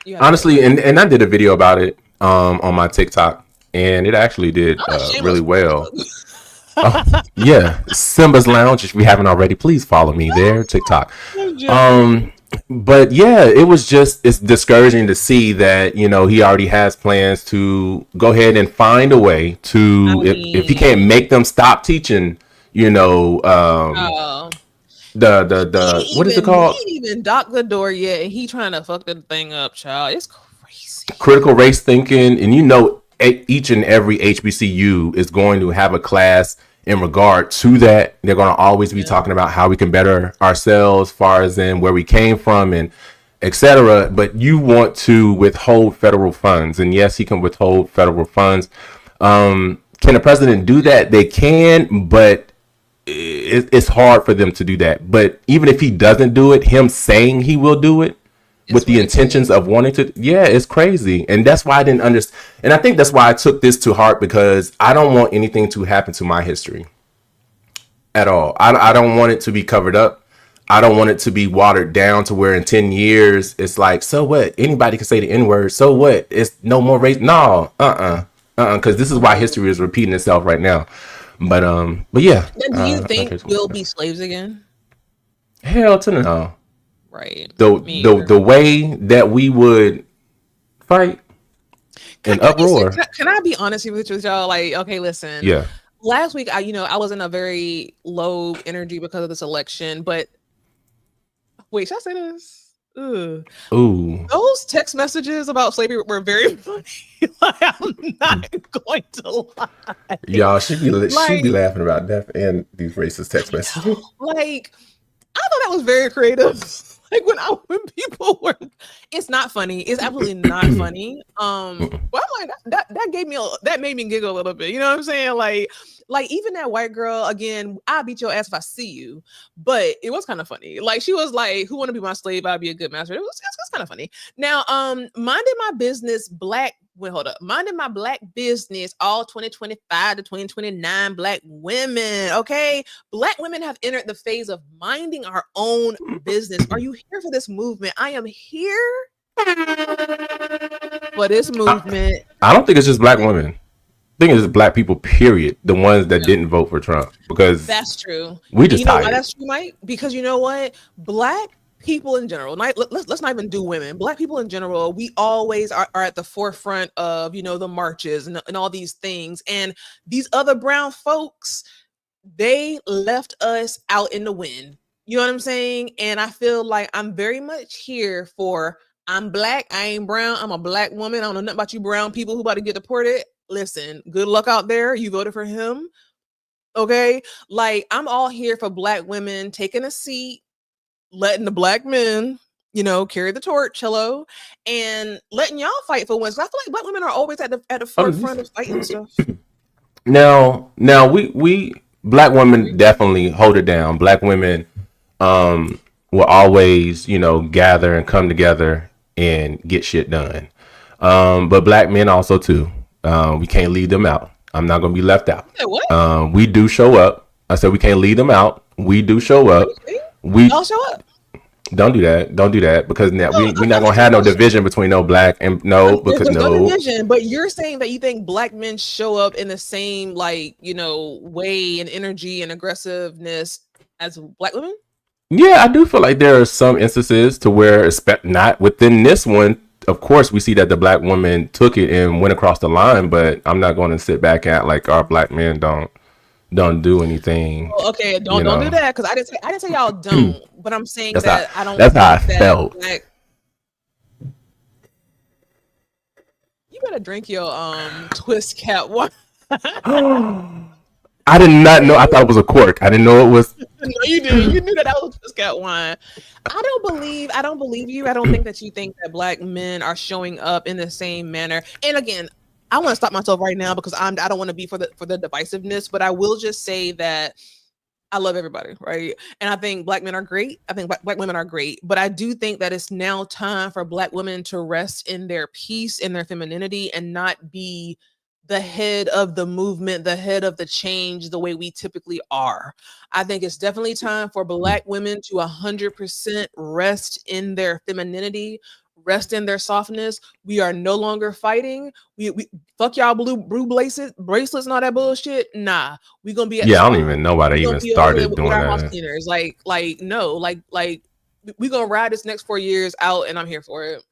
You gotta go. honestly, and I did a video about it on my TikTok, and it actually did I'm a really shameless well. Oh, plug. yeah, Simba's Lounge. If you haven't already, please follow me there, TikTok. I'm joking. Um, but yeah, it's discouraging to see that he already has plans to go ahead and find a way I to if he can't mean, make them stop teaching, oh, the what is it he called, ain't even docked the door yet, and he trying to fuck the thing up, child. It's crazy. critical race thinking, and each and every HBCU is going to have a class in regard to that. They're going to always be Yeah. talking about how we can better ourselves, far as in where we came from and etc. But you want to withhold federal funds, and yes, he can withhold federal funds. Can the president do that? They can, but it's hard for them to do that. But even if he doesn't do it, him saying he will do it with It's the ridiculous. intentions of wanting to, yeah, it's crazy. And that's why I didn't understand. And I think that's why I took this to heart, because I don't want anything to happen to my history at all. I don't want it to be covered up. I don't want it to be watered down to where in 10 years it's like, so what? Anybody can say the N word. So what? It's no more race. No, because this is why Mhm. history is repeating itself right now. But yeah, Now, do you I don't think care too much we'll about be slaves again? it. Hell to no. Right. The Me the either. the way that we would fight and Can I just say, uproar. can I be honest with y'all? Like, okay, listen. Yeah. Last week, I was in a very low energy because of this election. But wait, should I say this? Ugh. Ooh. Those text messages about slavery were very funny. Like, I'm not going to lie. Y'all, she be Like, laughing about death and these racist text I messages. know. Like, I thought that was very creative. Like when people were, it's not funny. It's absolutely not funny. But I'm like that gave me that made me giggle a little bit. You know what I'm saying? Like even that white girl again. I'll beat your ass if I see you. But it was kind of funny. Like she was like, "Who want to be my slave? I'll be a good master." It was kind of funny. Now, minding my business, black. Wait, hold up. Minding my black business, all 2025 to 2029 black women. Okay, Black women have entered the phase of minding our own business. Are you here for this movement? I am here for this I, movement. I don't think it's just black women. I think it's just black people, period. The ones that No, didn't vote for Trump, because that's true. we And just you know why tired. that's true, Mike? Because you know what? Black people in general, let's not even do women. Black people in general, we always are at the forefront of, the marches and all these things. And these other brown folks, they left us out in the wind. You know what I'm saying? And I feel like I'm very much here for I'm black, I ain't brown, I'm a black woman. I don't know nothing about you brown people who about to get deported. listen, good luck out there. You voted for him. Okay. Like, I'm all here for black women taking a seat, letting the black men, carry the torch, hello, and letting y'all fight for once. I feel like black women are always at the Oh, forefront of fighting stuff. now we black women definitely hold it down. Black women will always, gather and come together and get shit done. But black men also too. We can't leave them out. I'm not gonna be left out. Yeah, what? We do show up. I said we can't leave them out. We do show Are you up. kidding? We Y'all show up. don't do that. Don't do that because now No, we're not I'm gonna asking have a no question. division between no black and no because There's no no. division, but you're saying that you think black men show up in the same, like, way and energy and aggressiveness as black women? Yeah, I do feel like there are some instances to where, not within this one. Of course, we see that the black woman took it and went across the line, but I'm not going to sit back and act like our black men don't do anything. Oh, okay, You don't do know, that, because I didn't say y'all don't, but I'm saying that's how that I don't that's how I think that felt. black. You better drink your twist cap water. I did not know. Okay. I thought it was a cork. I didn't know it was. No, you did. You knew that was twist cap wine. I don't believe you. I don't think that you think that black men are showing up in the same manner. And again, I want to stop myself right now because I don't want to be for the divisiveness, but I will just say that I love everybody, right? And I think black men are great. I think black women are great. But I do think that it's now time for black women to rest in their peace, in their femininity, and not be the head of the movement, the head of the change, the way we typically are. I think it's definitely time for black women to 100% rest in their femininity, rest in their softness. We are no longer fighting. We fuck y'all blue bracelets and all that bullshit. Nah, we gonna be at the Yeah, I don't spot. even know why they We gonna even be over there started with doing our house that. cleaners. Like no, like we gonna ride this next 4 years out, and I'm here for it.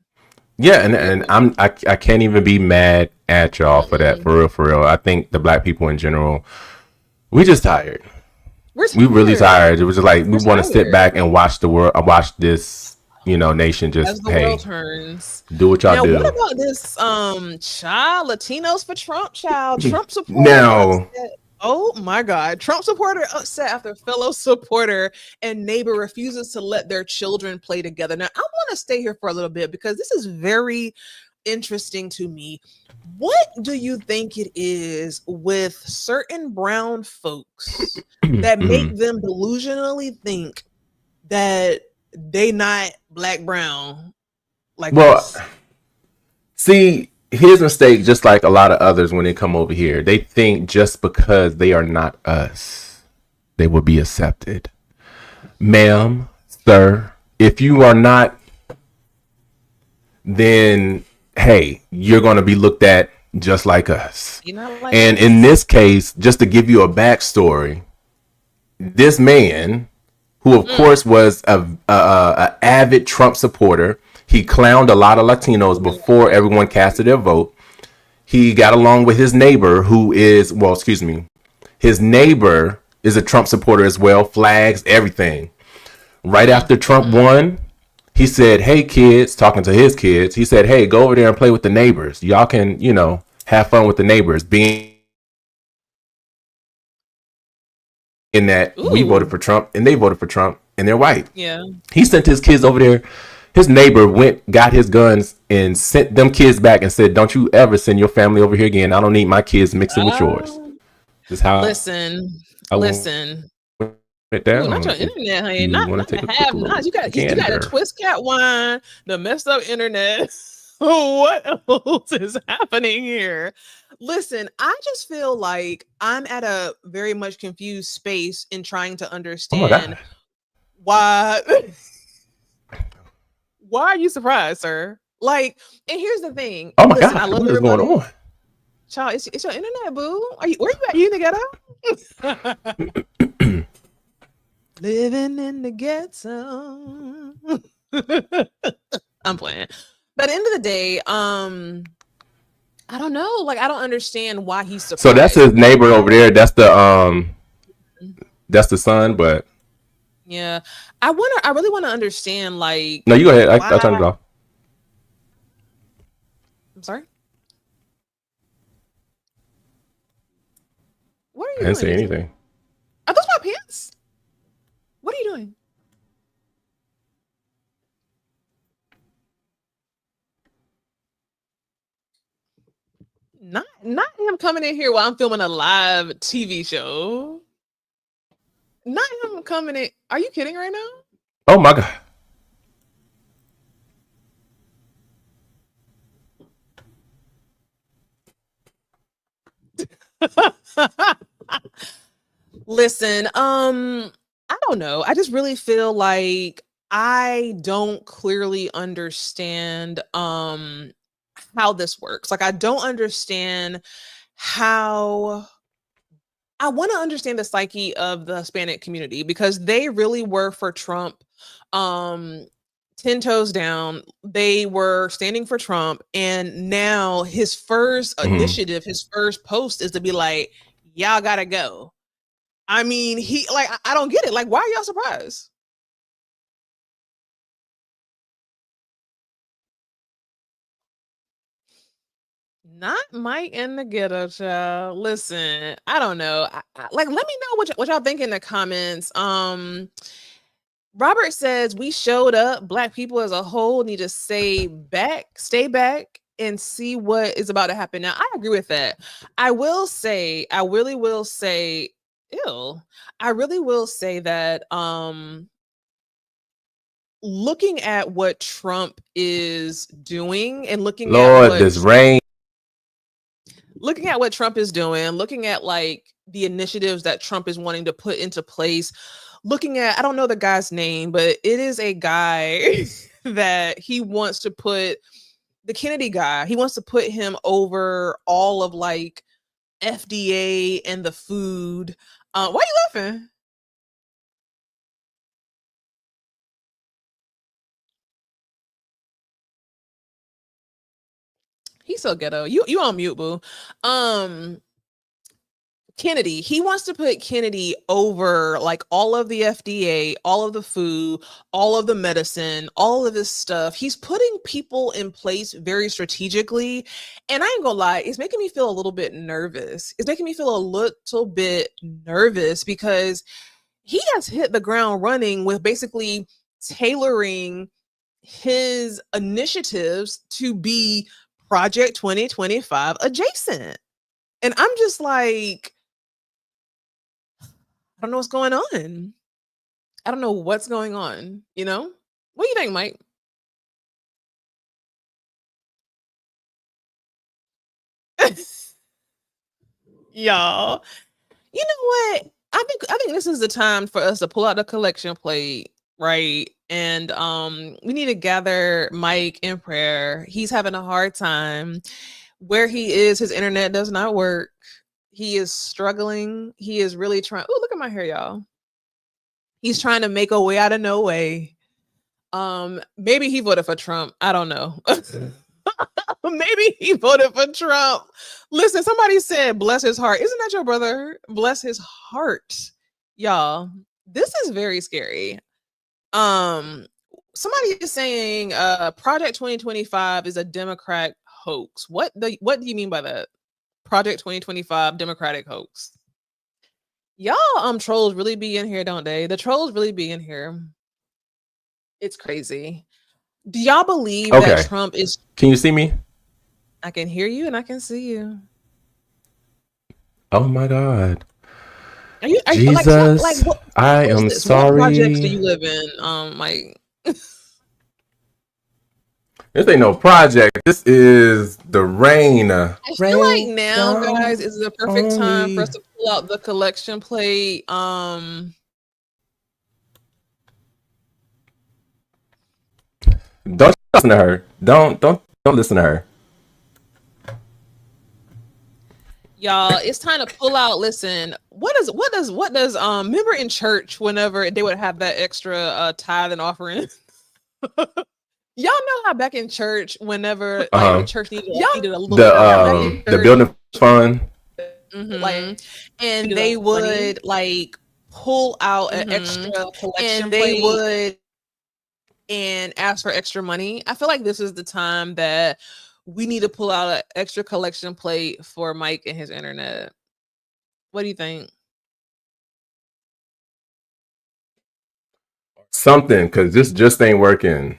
Yeah, and I'm here and for it. I can't even be mad at y'all for that. Mm-mm. For real, for real. I think the black people in general, we just tired. We're We really tired. tired. It was just like we We're want to sit tired back and watch the world, watch this, nation as just the world hey, turns. do what y'all Now, what do. about this child Latinos for Trump child? Trump supporter Now, upset. Oh my God. Trump supporter upset after fellow supporter and neighbor refuses to let their children play together. Now, I want to stay here for a little bit because this is very interesting to me. What do you think it is with certain brown folks that make mm, them delusionally think that they not black brown like well, us? see, his mistake, just like a lot of others when they come over here, they think just because they are not us, they will be accepted. Ma'am, sir, if you are not, then hey, you're going to be looked at just like us. You not like And in us? this case, just to give you a backstory, this man, who of Mm. course was a avid Trump supporter, he clowned a lot of Latinos before everyone casted their vote. He got along with his neighbor, who is, well, excuse me, his neighbor is a Trump supporter as well, flags, everything. Right Mm, after Trump mm-mm. won, he said, "Hey kids," talking to his kids. He said, "Hey, go over there and play with the neighbors. Y'all can, have fun with the neighbors." Being that we voted Ooh, for Trump and they voted for Trump and they're white. yeah. He sent his kids over there. His neighbor went, got his guns, and sent them kids back and said, "Don't you ever send your family over here again. I don't need my kids mixing with yours." Uh, This is how I listen, went listen. Ooh, down. not your If internet, honey. you Not want not to take the a quick have look, nots. You got a gander. twist cat wine, the messed up internet. What else is happening here? Listen, I just feel like I'm at a very much confused space in trying to Oh my understand god. why why are you surprised, sir? Like, and here's the thing. Oh my Listen, I god. love What is going everybody. on? Child, it's your internet, boo. Where you at? You in the ghetto? Living in the ghetto. I'm playing. But at the end of the day, I don't know. Like, I don't understand why he's So that's surprised. his neighbor over Why? there. That's the son. But Yeah. I really want to understand, like, no, you go ahead. I'll why. turn it off. I'm sorry. are I you didn't doing, say Ethan? anything. Are those my pants? What are you doing? Not him coming in here while I'm filming a live TV show. Not him coming in. Are you kidding right Oh my god. now? Listen, I don't know. I just really feel like I don't clearly understand how this works. Like I don't understand how I want to understand the psyche of the Hispanic community because they really were for Trump. Um 10 toes down. They were standing for Trump and now his first Mm-hmm. initiative, his first post is to be like, y'all got to go. I mean, he like I don't get it. Like, why are y'all surprised? Not Mike in the ghetto, child. Listen, I don't know. Like, let me know what y'all think in the comments. Robert says we showed up. Black people as a whole need to stay back, and see what is about to happen. Now, I agree with that. I will say, I really will say, ew. I really will say that looking at what Trump is doing and Lord, this rain. looking at what Trump is doing, looking at like the initiatives that Trump is wanting to put into place, looking at I don't know the guy's name, but it is a guy that he wants to put the Kennedy guy, he wants to put him over all of like FDA and the food. Why are you laughing? He's so ghetto. You on mute, boo. Um Kennedy, he wants to put Kennedy over like all of the FDA, all of the food, all of the medicine, all of this stuff. He's putting people in place very strategically. And I ain't gonna lie, it's making me feel a little bit nervous. It's making me feel a little bit nervous because he has hit the ground running with basically tailoring his initiatives to be Project 2025 adjacent. And I'm just like, I don't know what's going on. I don't know what's going on, you know? What do you think, Mike? Y'all. You know what? I think this is the time for us to pull out the collection plate, right? And we need to gather Mike in prayer. He's having a hard time. Where he is, his internet does not work. He is struggling. He is really trying. Oh, look at my hair, y'all. He's trying to make a way out of no way. Maybe he voted for Trump. I don't know. Maybe he voted for Trump. Listen, somebody said, bless his heart. Isn't that your brother? Bless his heart. Y'all, this is very scary. Um, Somebody is saying Project 2025 is a Democrat hoax. What do you mean by that? Project 2025 Democratic hoax. Y'all trolls really be in here, don't they? The trolls really be in here. It's crazy. Do y'all believe that Okay. Trump is Can you see me? I can hear you and I can see you. Oh my god. Are you like tell like Jesus, I what is am this? What projects do sorry. you live in? Like This ain't no project. This is the rain. I feel Rain like now, guys, down is the perfect on time for us me. to pull out the collection plate. Don't listen to her. Don't listen to her. Y'all, it's time to pull out. Listen, what does remember in church whenever they would have that extra tithe and offering? Y'all know how back in church, whenever like the Uh-huh. church needed a little The money, the building fund. and they would like pull out an extra collection And they plate would and ask for extra money. I feel like this is the time that we need to pull out an extra collection plate for Mike and his internet. What do you think? Something, because this just ain't working.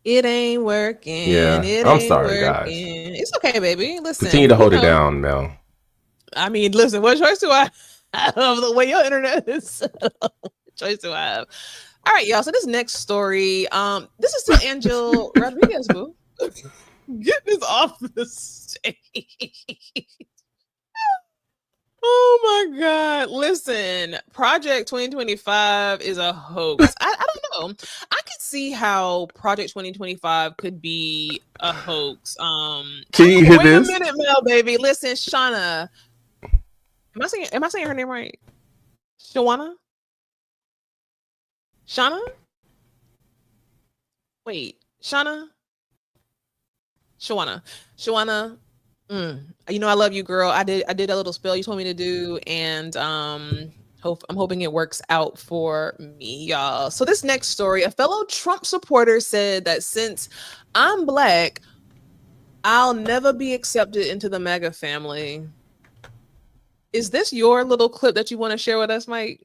It ain't working. Yeah, It I'm ain't sorry, guys. working. It's okay, baby. Continue Listen, to hold it down, Mel. I mean, listen, what choice do I have the way your internet is set up? What choice do I have? All right, y'all. So this next story, this is to Angel Rodriguez, boo. Get this off the stage. Oh my God. Listen, Project 2025 is a hoax. I don't know. I could see how Project 2025 could be a hoax. Can you hear Wait a this? minute, Mel, baby. Listen, Shauna. Am I saying her name right? Shawana? Shauna? Wait. Shauna? Shawana. Shawana. I love you, girl. I did a little spell you told me to do, and I'm hoping it works out for me, y'all. So this next story, a fellow Trump supporter said that since I'm black, I'll never be accepted into the MAGA family. Is this your little clip that you want to share with us, Mike?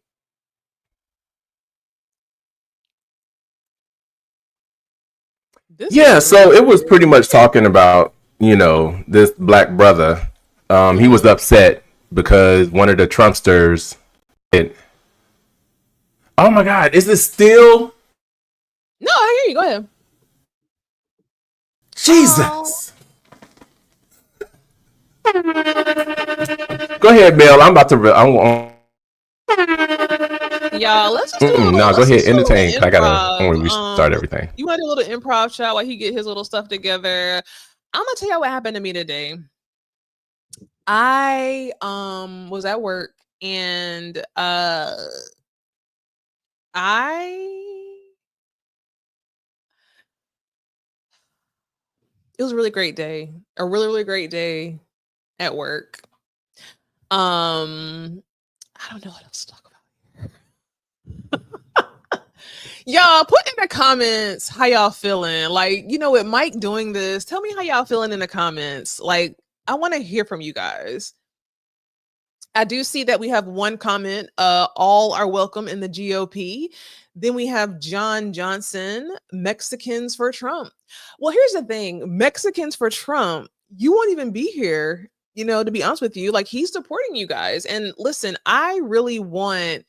This is Yeah, so really it was pretty much talking about, this black brother. He was mm-hmm. upset because one of the Trumpsters. Oh my God, is this still? No, I hear you. Go ahead. Oh, Jesus. Go ahead, Mel. I'm about to. y'all, let's just do a little. No, go Let's ahead. just do a little Entertain. Cause I gotta. I want improv. to restart everything. You want to do a little improv chat while he get his little stuff together. I'm gonna tell you what happened to me today. I was at work and I it was a really great day. A really, really great day at work. I don't know what else to talk about. Y'all put in the comments how y'all feeling. Like, with Mike doing this, tell me how y'all feeling in the comments. Like, I want to hear from you guys. I do see that we have one comment. All are welcome in the GOP. Then we have John Johnson, Mexicans for Trump. Well, here's the thing, Mexicans for Trump, you won't even be here, to be honest with you. Like, he's supporting you guys. And listen, I really want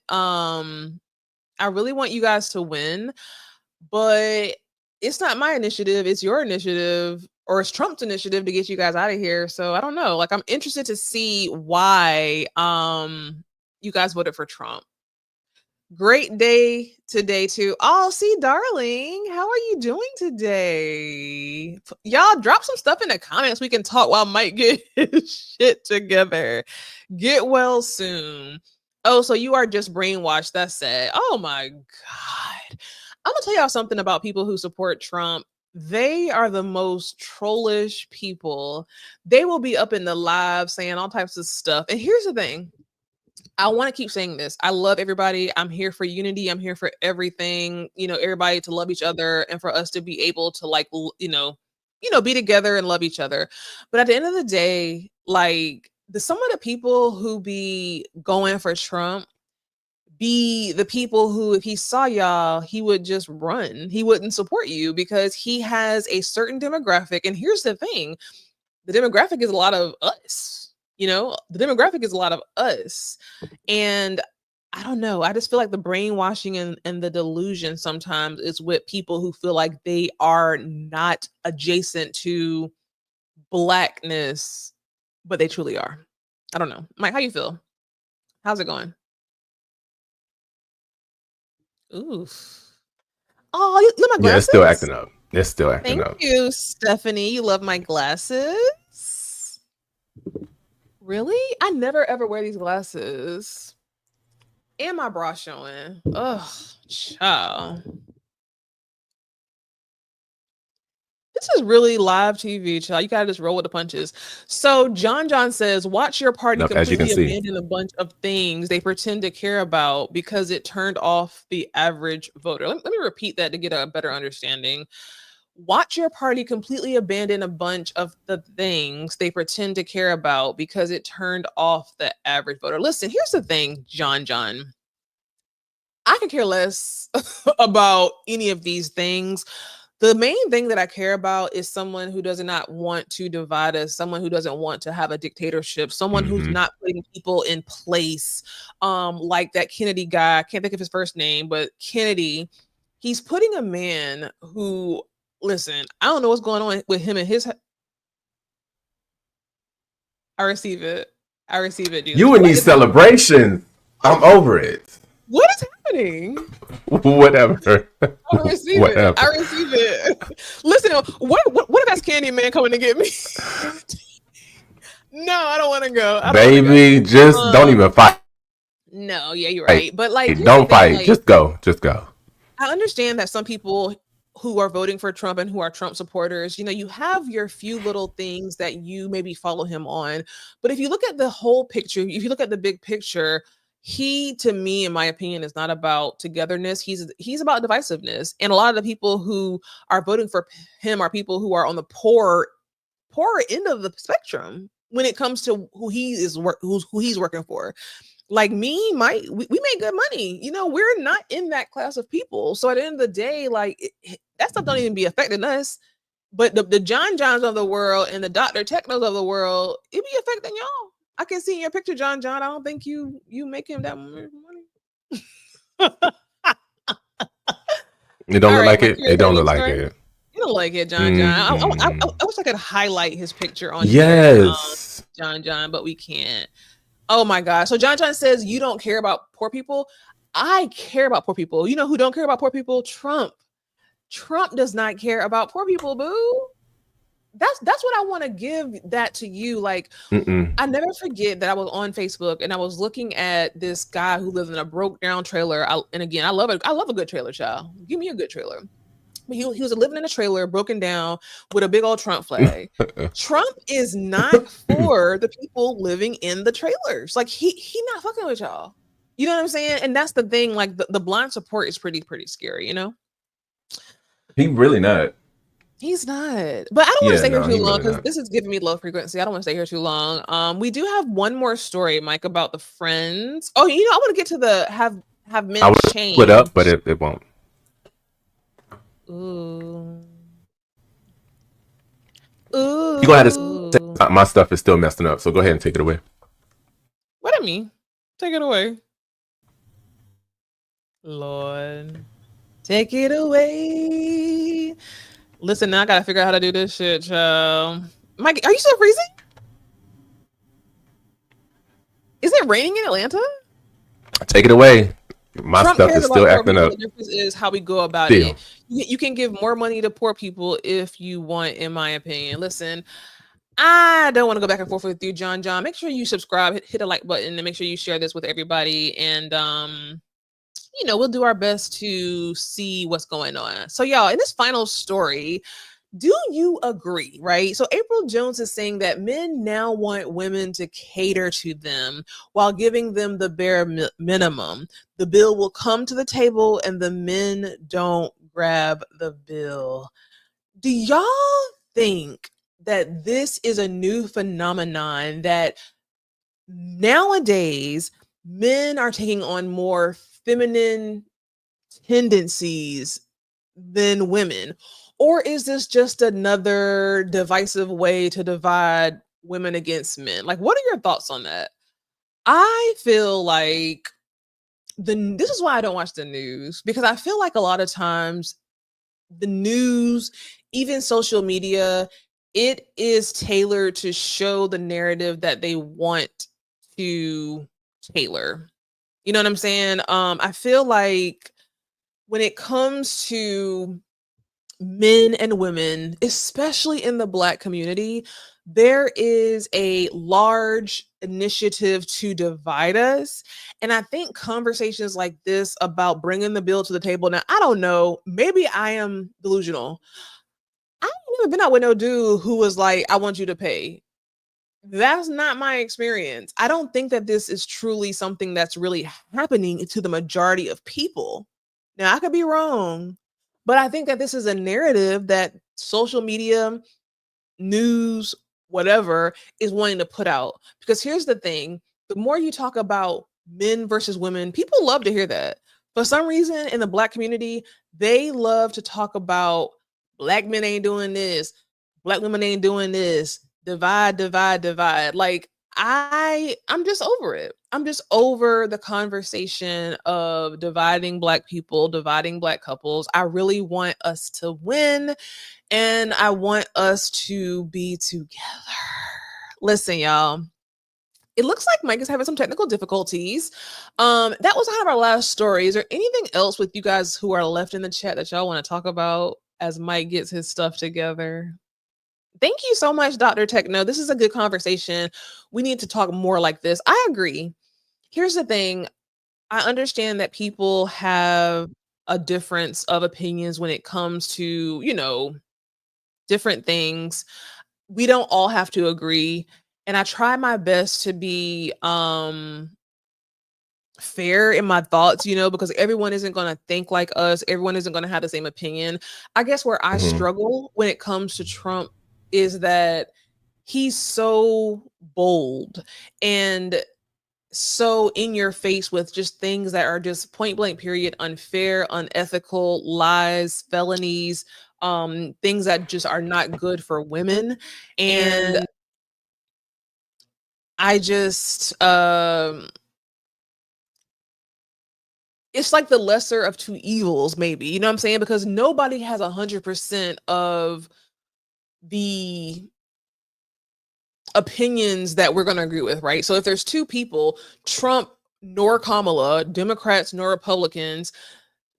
you guys to win, but it's not my initiative, it's your initiative, or it's Trump's initiative to get you guys out of here. So I don't know. Like, I'm interested to see why you guys voted for Trump. Great day today too. Oh, see, darling, how are you doing today? Y'all drop some stuff in the comments. We can talk while Mike get his shit together. Get well soon. Oh, so you are just brainwashed. That's sad. Oh my God. I'm gonna tell y'all something about people who support Trump. They are the most trollish people. They will be up in the live saying all types of stuff. And here's the thing, I want to keep saying this. I love everybody. I'm here for unity. I'm here for everything, everybody to love each other and for us to be able to be together and love each other. But at the end of the day, like, some of the people who be going for Trump be the people who, if he saw y'all, he would just run. He wouldn't support you because he has a certain demographic. And here's the thing, the demographic is a lot of us. The demographic is a lot of us. And I don't know. I just feel like the brainwashing and the delusion sometimes is with people who feel like they are not adjacent to blackness, but they truly are. I don't know. Mike, how you feel? How's it going? Oof. Oh, you love my Yeah, it's still acting glasses? up. It's still acting Thank up. you, Stephanie. You love my glasses? Really? I never ever wear these glasses. And my bra showing. Ugh, child. This is really live TV, child. You gotta just roll with the punches. So John says, watch your party Yep, as you can completely see. abandon a bunch of things they pretend to care about because it turned off the average voter. Let me repeat that to get a better understanding. Watch your party completely abandon a bunch of the things they pretend to care about because it turned off the average voter. Listen, here's the thing, John. I could care less about any of these things. The main thing that I care about is someone who does not want to divide us, someone who doesn't want to have a dictatorship, someone who's Mm-hmm. not putting people in place. Like that Kennedy guy, I can't think of his first name, but Kennedy, he's putting a man who, listen, I don't know what's going on with him and his. I receive it. I receive it, Jesus. You and What these is happening? celebrations, I'm over it. What is happening? Whatever. I receive it. I Whatever. receive it. Listen, what if that's Candyman coming to get me? No, I don't want to go. I don't want to go. Baby, just don't Um, even fight. no, yeah, you're right. But like, here's the Don't thing. fight. Like, Just go. Just go. I understand that some people who are voting for Trump and who are Trump supporters, you have your few little things that you maybe follow him on. But if you look at the whole picture, if you look at the big picture, he, to me, in my opinion, is not about togetherness. He's about divisiveness. And a lot of the people who are voting for him are people who are on the poorer end of the spectrum when it comes to who he's working for. Like me, we make good money. We're not in that class of people. So at the end of the day, like that stuff don't even be affecting us. But the Johns of the world and the Dr. Technos of the world, it be affecting y'all. I can see in your picture, John. I don't think you make him that much money. It don't All look right, like my it. It don't look curious like story. it. You don't like it, John. Mm-mm. I wish I could highlight his picture on here, Yes. John, but we can't. Oh my God. So John says you don't care about poor people. I care about poor people. You know who don't care about poor people? Trump. Trump does not care about poor people, boo. That's what I want to give that to you. Like, Mm-mm. I never forget that I was on Facebook and I was looking at this guy who lives in a broke down trailer. And again, I love it. I love a good trailer, child. Give me a good trailer. But he was living in a trailer, broken down, with a big old Trump flag. Trump is not for the people living in the trailers. Like he not fucking with y'all. You know what I'm saying? And that's the thing. Like the blind support is pretty scary. He really not. He's not. But I don't want to Yeah, stay here no, too he long really because not. this is giving me low frequency. I don't want to stay here too long. We do have one more story, Mike, about the friends. Oh, I want to get to the have I men would split up, but change. it won't. Ooh. You gonna have to say Ooh. my stuff is still messing up, so go ahead and take it away. What I mean? Take it away. Lord. Take it away. Listen, now I gotta figure out how to do this shit, child. Mike, are you still freezing? Is it raining in Atlanta? Take it away. My Trump stuff cares is about still poor acting people. up. The difference is how we go about Still. it. You can give more money to poor people if you want, in my opinion. Listen, I don't want to go back and forth with you, John. Make sure you subscribe, hit a like button, and make sure you share this with everybody. And we'll do our best to see what's going on. So, y'all, in this final story, do you agree, right? So April Jones is saying that men now want women to cater to them while giving them the bare minimum. The bill will come to the table and the men don't grab the bill. Do y'all think that this is a new phenomenon that nowadays men are taking on more feminine tendencies than women? Or is this just another divisive way to divide women against men? Like, what are your thoughts on that? I feel like this is why I don't watch the news, because I feel like a lot of times the news, even social media, it is tailored to show the narrative that they want to tailor. You know what I'm saying? I feel like when it comes to men and women, especially in the Black community, there is a large initiative to divide us. And I think conversations like this about bringing the bill to the table, now, I don't know, maybe I am delusional. I ain't never been out with no dude who was like, I want you to pay. That's not my experience. I don't think that this is truly something that's really happening to the majority of people. Now, I could be wrong, But I think that this is a narrative that social media, news, whatever, is wanting to put out. Because here's the thing, the more you talk about men versus women, people love to hear that. For some reason, in the Black community, they love to talk about Black men ain't doing this, Black women ain't doing this, divide, divide, divide. Like, I'm just over it. I'm just over the conversation of dividing Black people, dividing Black couples. I really want us to win, and I want us to be together. Listen, y'all. It looks like Mike is having some technical difficulties. That was kind of our last story. Is there anything else with you guys who are left in the chat that y'all want to talk about as Mike gets his stuff together? Thank you so much, Dr. Techno. This is a good conversation. We need to talk more like this. I agree. Here's the thing. I understand that people have a difference of opinions when it comes to, different things. We don't all have to agree. And I try my best to be fair in my thoughts, because everyone isn't going to think like us. Everyone isn't going to have the same opinion. I guess where I Mm-hmm. struggle when it comes to Trump is that he's so bold and so in your face with just things that are just point blank period unfair, unethical, lies, felonies, things that just are not good for women. And And I just it's like the lesser of two evils, maybe. You know what I'm saying? Because nobody has 100% of the opinions that we're going to agree with, right? So if there's two people, Trump nor Kamala, Democrats nor Republicans,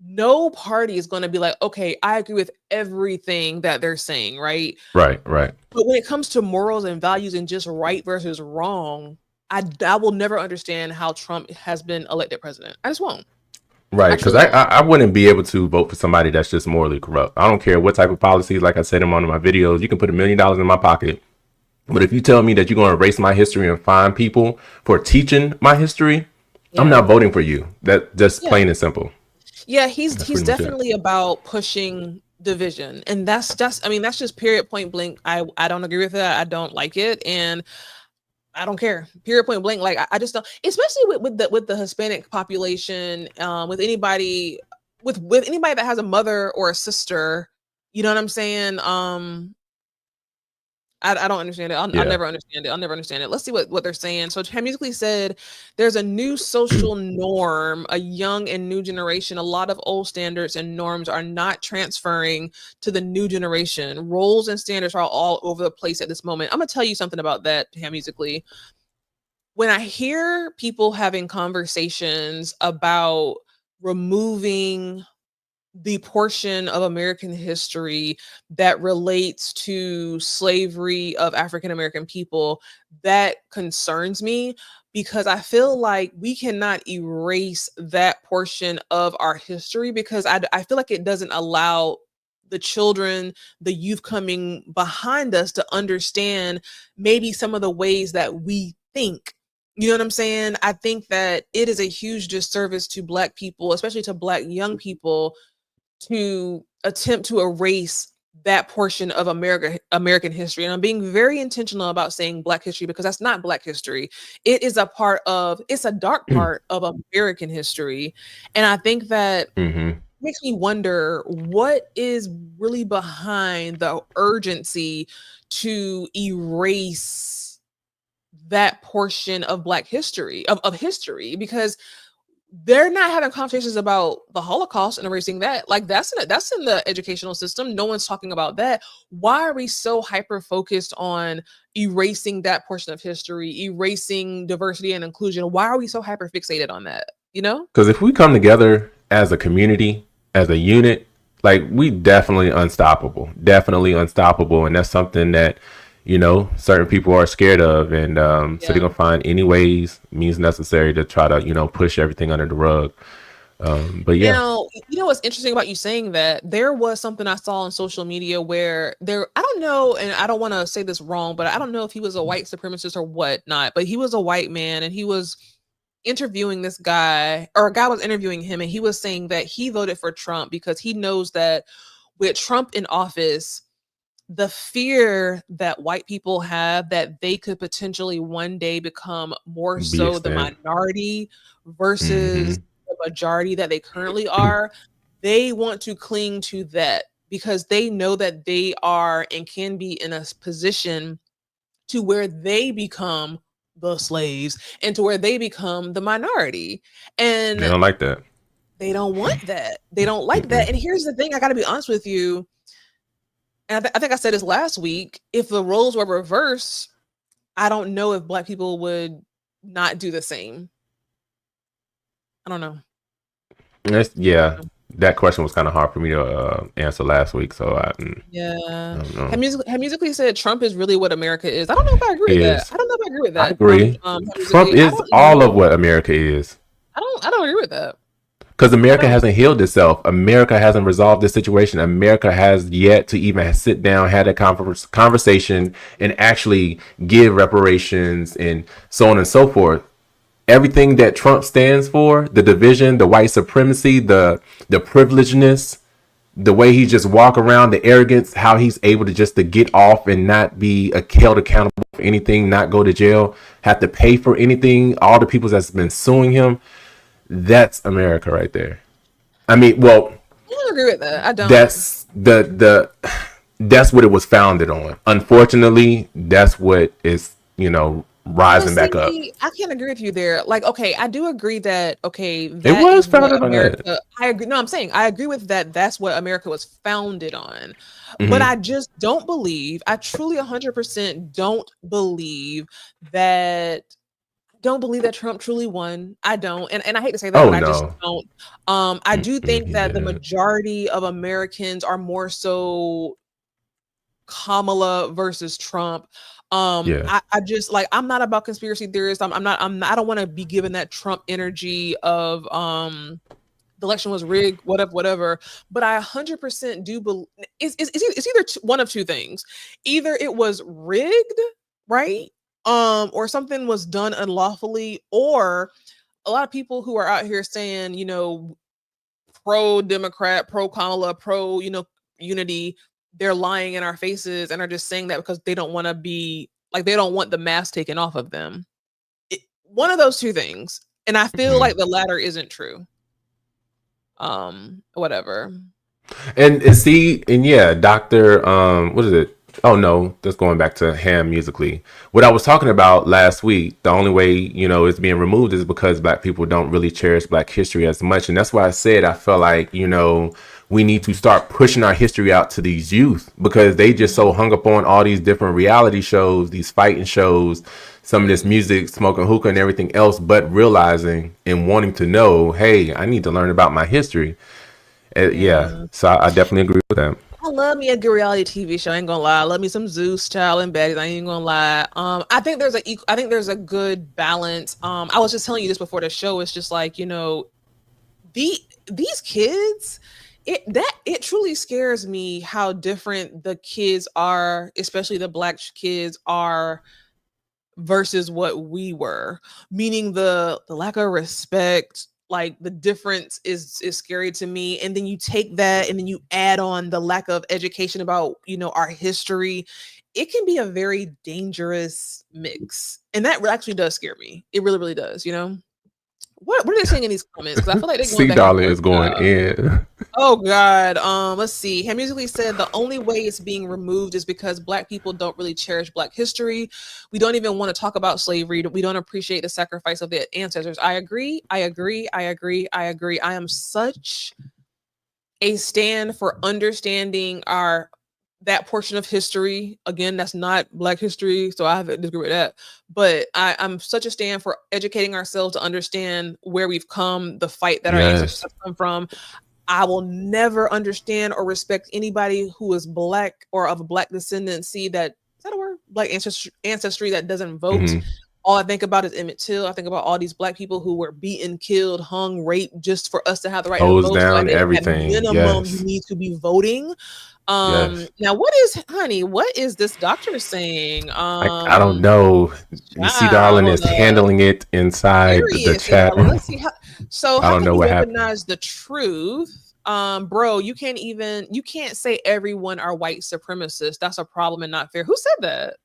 no party is going to be like, okay, I agree with everything that they're saying, right? right, right, But when it comes to morals and values and just right versus wrong, I will never understand how Trump has been elected president. I just won't. right. I Because truly I, won't. I I wouldn't be able to vote for somebody that's just morally corrupt. I don't care what type of policies. Like I said in one of my videos, you can put $1 million in my pocket, but if you tell me that you're going to erase my history and fine people for teaching my history, I'm Yeah. not voting for you. That just Yeah. plain and simple. Yeah, he's That's he's pretty much it. definitely about pushing division. And that's just period point blank. I don't agree with that. I don't like it. And I don't care. Period point blank. Like I just don't, especially with the Hispanic population, with anybody with anybody that has a mother or a sister, you know what I'm saying? I don't understand it. I'll Yeah. never understand it. I'll never understand it. Let's see what they're saying. So Tam Musically said there's a new social norm, a young and new generation. A lot of old standards and norms are not transferring to the new generation. Roles and standards are all over the place at this moment. I'm gonna tell you something about that, Tam Musically. When I hear people having conversations about removing the portion of American history that relates to slavery of African American people, that concerns me because I feel like we cannot erase that portion of our history because I feel like it doesn't allow the children, the youth coming behind us to understand maybe some of the ways that we think. You know what I'm saying? I think that it is a huge disservice to Black people, especially to Black young people, to attempt to erase that portion of American history. And I'm being very intentional about saying Black history because that's not Black history. It's a dark part of American history. And I think that Mm-hmm. makes me wonder what is really behind the urgency to erase that portion of Black history, of history, because they're not having conversations about the Holocaust and erasing that. Like that's in the educational system. No one's talking about that. Why are we so hyper focused on erasing that portion of history, erasing diversity and inclusion? Why are we so hyper fixated on that? You know? Because if we come together as a community, as a unit, like we definitely unstoppable, and that's something that certain people are scared of, and so they're Yeah. gonna find any ways, means necessary to try to push everything under the rug. But yeah. Now, you know what's interesting about you saying that? There was something I saw on social media where I don't know, and I don't want to say this wrong, but I don't know if he was a white supremacist or whatnot, but he was a white man and he was interviewing this guy, or a guy was interviewing him, and he was saying that he voted for Trump because he knows that with Trump in office, the fear that white people have that they could potentially one day become more Be so the extent. minority versus Mm-hmm. the majority that they currently are, they want to cling to that because they know that they are and can be in a position to where they become the slaves and to where they become the minority. They And don't like that. they don't want that. They don't like that. Mm-mm. And here's the thing, I got to be honest with you. And I think I said this last week. If the roles were reversed, I don't know if black people would not do the same. I don't know. Yeah, that question was kind of hard for me to answer last week, so Yeah. I don't know. Have musically said Trump is really what America is. I don't know if I agree with that. Is I don't know if I agree with I that. agree. Have Trump musically. I is don't all of know. what America is. I don't agree with that. Because I America don't. hasn't healed itself. America hasn't resolved this situation. America has yet to even sit down, had a conversation, and actually give reparations and so on and so forth. Everything that Trump stands for, the division, the white supremacy, the privilegedness, the way he just walk around, the arrogance, how he's able to just to get off and not be held accountable for anything, not go to jail, have to pay for anything, all the people that's been suing him, that's America right there. I mean, well, I don't agree with that. I don't. that's that's what it was founded on. Unfortunately, that's what is, But rising back up. see, I can't agree with you there. Like, okay, I do agree that okay, It that was is what founded on that. America. I agree. No, I'm saying I agree with that. That's what America was founded on. But Hmm. I just don't believe. I truly 100% that don't believe that Trump truly won. I don't. And I hate to say that, Oh but I just no. don't. I do Mm-mm, think he that the didn't. majority of Americans are more so Kamala versus Trump. Yeah. I just like I'm not about conspiracy theorists. I don't want to be given that Trump energy of the election was rigged, whatever, whatever. But I 100% do believe it's either one of two things. Either it was rigged, right? Or something was done unlawfully, or a lot of people who are out here saying, pro Democrat, pro Kamala, pro, unity, they're lying in our faces and are just saying that because they don't want to be like they don't want the mask taken off of them. One of those two things. And I feel Hmm. like the latter isn't true. Whatever. And see, and yeah, Doctor, what is it? Oh no, that's going back to Ham musically. What I was talking about last week, the only way it's being removed is because Black people don't really cherish Black history as much, and that's why I said I felt like we need to start pushing our history out to these youth because they just so hung up on all these different reality shows, these fighting shows, some of this music, smoking hookah and everything else, but realizing and wanting to know, hey, I need to learn about my history. Yeah, Yeah. so I definitely agree with that. I love me a good reality TV show. I ain't gonna lie. I love me some Zeus, Child, and Baddies. I ain't gonna lie. I think there's a good balance. I was just telling you this before the show. It's just like the these kids. It truly scares me how different the kids are, especially the Black kids are versus what we were, meaning the lack of respect, like the difference is scary to me. And then you take that and then you add on the lack of education about our history. It can be a very dangerous mix, and that actually does scare me. It really, really does. What are they saying in these comments? Because I feel like they're going C back and Dollar forth. is going in. Oh God. Let's see. He musically said the only way it's being removed is because Black people don't really cherish Black history. We don't even want to talk about slavery. We don't appreciate the sacrifice of their ancestors. I agree. I agree. I agree. I agree. I am such a stand for understanding our that portion of history. Again, that's not Black history, so I have to disagree with that. But I'm such a stand for educating ourselves to understand where we've come, the fight that our ancestors Yes. have come from. I will never understand or respect anybody who is Black or of Black descendancy that is that a word? Black ancestry that doesn't vote. Hmm. All I think about is Emmett Till. I think about all these Black people who were beaten, killed, hung, raped just for us to have the right to Hose vote. So down at everything. minimum, you Yes. need to be voting. Yes. Now what is this doctor saying? I don't know. C Darlin Child, is handling it inside the period. See, chat. darling. Let's see how. So, I how don't can know you what happened. weaponize the truth? Bro, you can't say everyone are white supremacists. That's a problem and not fair. Who said that?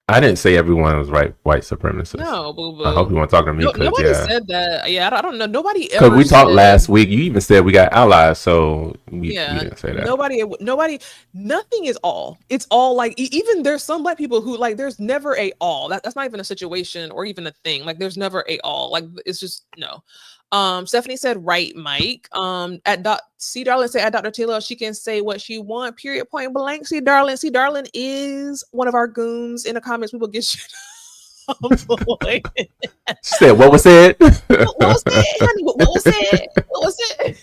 I didn't say everyone was right white supremacist. No, boo I hope boo. you weren't talking to me No, because nobody yeah, said that. Yeah, I don't know. Nobody because ever we talked said. last week. You even said we got allies, so we Yeah, didn't say that. nobody. Nothing is all. It's all like even there's some black people who like. There's never a all. That's not even a situation or even a thing. Like there's never a all. Like it's just no. Stephanie said, right, Mike. At dot C Darlin said at Dr. Taylor, she can say what she want, period, point blank. C Darlin. C Darlin is one of our goons. In the comments, we will get you. Boy. She said, "What was said?" What was it, honey? What was it? What was it?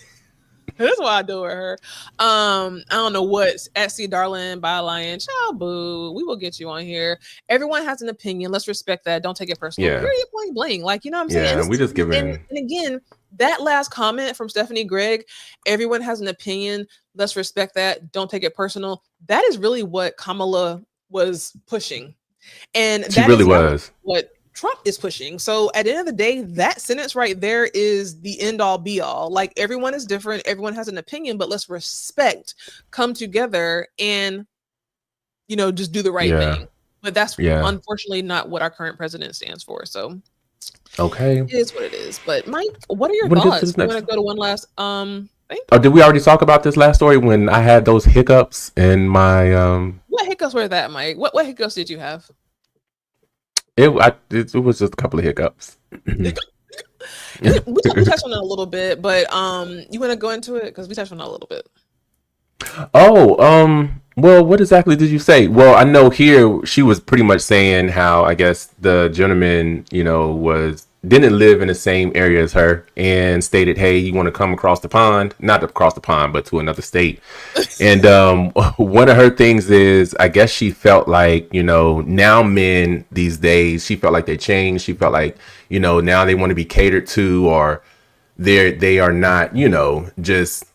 That's why I do with her. I don't know what's at C Darling by Lion. Child boo. We will get you on here. Everyone has an opinion. Let's respect that. Don't take it personal. Yeah, Period point blank. Like, you know what I'm saying? And yeah. this We is just and, giving. and again, that last comment from Stephanie Gregg, everyone has an opinion. Let's respect that. Don't take it personal. That is really what Kamala was pushing. And She that really is now was. what Trump is pushing. So at the end of the day, that sentence right there is the end all be all. Like everyone is different, everyone has an opinion, but let's respect, come together and just do the right Yeah, thing. But that's yeah. unfortunately not what our current president stands for. So Okay. it is what it is. But Mike, what are You your want to get to thoughts? this You want next? to go to one last thing? Oh, did we already talk about this last story when I had those hiccups in my What hiccups were that, Mike? What hiccups did you have? it was just a couple of hiccups. We touched on it a little bit, but you want to go into it because we touched on it a little bit. Oh, well, what exactly did you say? Well, I know here she was pretty much saying how I guess the gentleman, was didn't live in the same area as her and stated, "Hey, you want to come across the pond? Not across the pond, but to another state." And one of her things is, I guess she felt like, now men these days, she felt like they changed. She felt like, now they want to be catered to, or they are not, just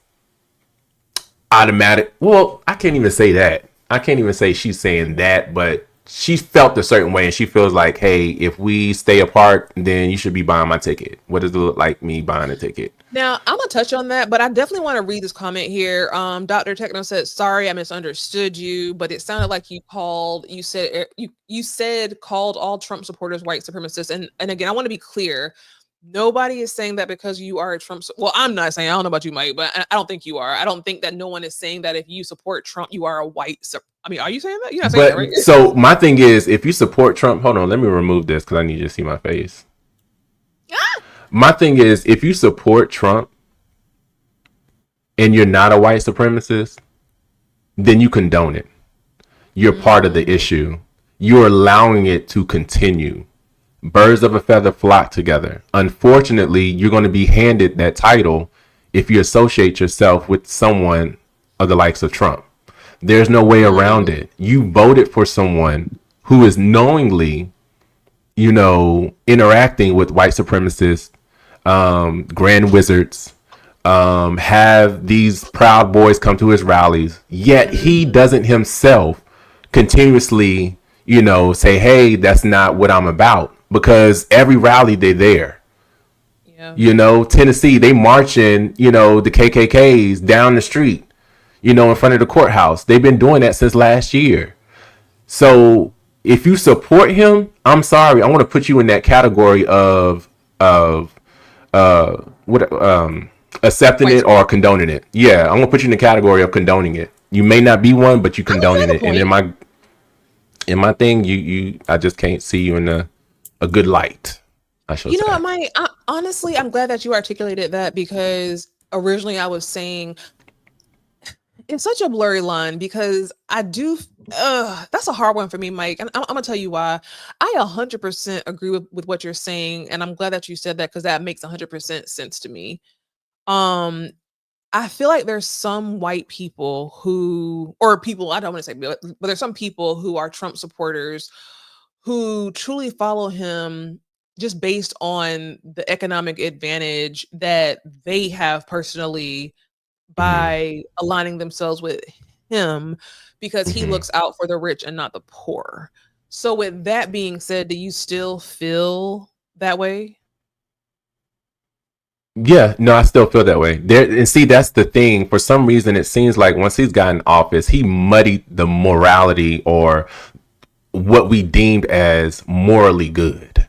automatic. Well, I can't even say that. I can't even say she's saying that, but she felt a certain way and she feels like, hey, if we stay apart, then you should be buying my ticket. What does it look like me buying a ticket? Now, I'm gonna touch on that, but I definitely want to read this comment here. Dr. Techno said, "Sorry, I misunderstood you, but it sounded like you said called all Trump supporters white supremacists." And again, I want to be clear. Nobody is saying that because you are a Trump. Well, I'm not saying. I don't know about you, Mike, but I don't think you are. I don't think that no one is saying that if you support Trump, you are a white. I mean, are you saying that? You're not saying that, right? But so my thing is, if you support Trump, hold on, let me remove this because I need you to see my face. My thing is, if you support Trump and you're not a white supremacist, then you condone it. You're part of the Mm, issue. You're allowing it to continue. Birds of a feather flock together. Unfortunately, you're going to be handed that title if you associate yourself with someone of the likes of Trump. There's no way around mm, it. You voted for someone who is knowingly, interacting with white supremacists, grand wizards, have these proud boys come to his rallies, yet he mm, doesn't himself continuously, say, hey, that's not what I'm about. Because every rally they're there. yeah. Tennessee, they marching, the KKKs down the street, in front of the courthouse. They've been doing that since last year. So if you support him, I'm sorry, I want to put you in that category of what accepting White it or supremacy. condoning it. Yeah, I'm gonna put you in the category of condoning it. You may not be one, but you I'm a condoning fan of it. And point. in my thing, I just can't see you in a good light, I shall You know what, say. Mike? Honestly, I'm glad that you articulated that because originally I was saying it's such a blurry line because I do. That's a hard one for me, Mike, and I'm gonna tell you why. I 100% agree with what you're saying, and I'm glad that you said that because that makes 100% sense to me. Um, I feel like there's some white people or people, I don't want to say, but there's some people who are Trump supporters who truly follow him just based on the economic advantage that they have personally Hmm. by aligning themselves with. him because he Hmm. looks out for the rich and not the poor. So with that being said, do you still feel that way? Yeah, no, I still feel that way. There and see, that's the thing. For some reason, it seems like once he's got in office, he muddied the morality or what we deemed as morally good.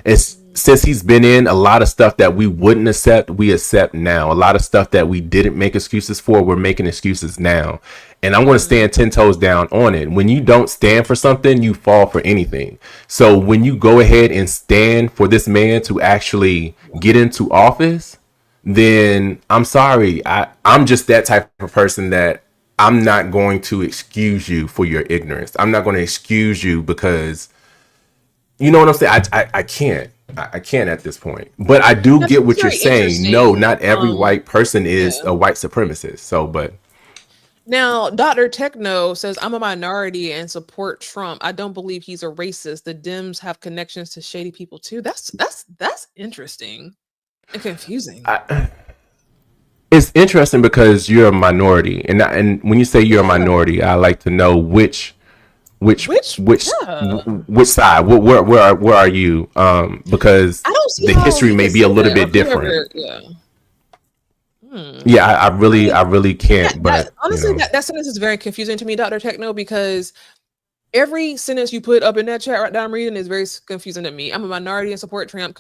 It's Mm, since he's been in, a lot of stuff that we wouldn't accept, we accept now. A lot of stuff that we didn't make excuses for, we're making excuses now. And I'm going to mm, stand 10 toes down on it. When you don't stand for something, you fall for anything. So when you go ahead and stand for this man to actually get into office, then I'm sorry. I'm just that type of person that I'm not going to excuse you for your ignorance. I'm not going to excuse you because you know what I'm saying. I can't. I can't at this point. But I do That's, get that's what you're very saying. No, interesting. not every white person is Yeah. a white supremacist. So, but Now, Dr. Techno says, I'm a minority and support Trump. I don't believe he's a racist. The Dems have connections to shady people too. That's interesting and confusing. I, it's interesting because you're a minority, and when you say you're a Yeah. minority, I like to know which Which which yeah. which side. Where are you? Because I don't see the how history you may can be a say little that or bit if you different. ever yeah. Hmm. Yeah, I mean, I really that can't. that But you honestly know, that sentence is very confusing to me, Dr. Techno, because every sentence you put up in that chat right now I'm reading is very confusing to me. I'm a minority and support Trump.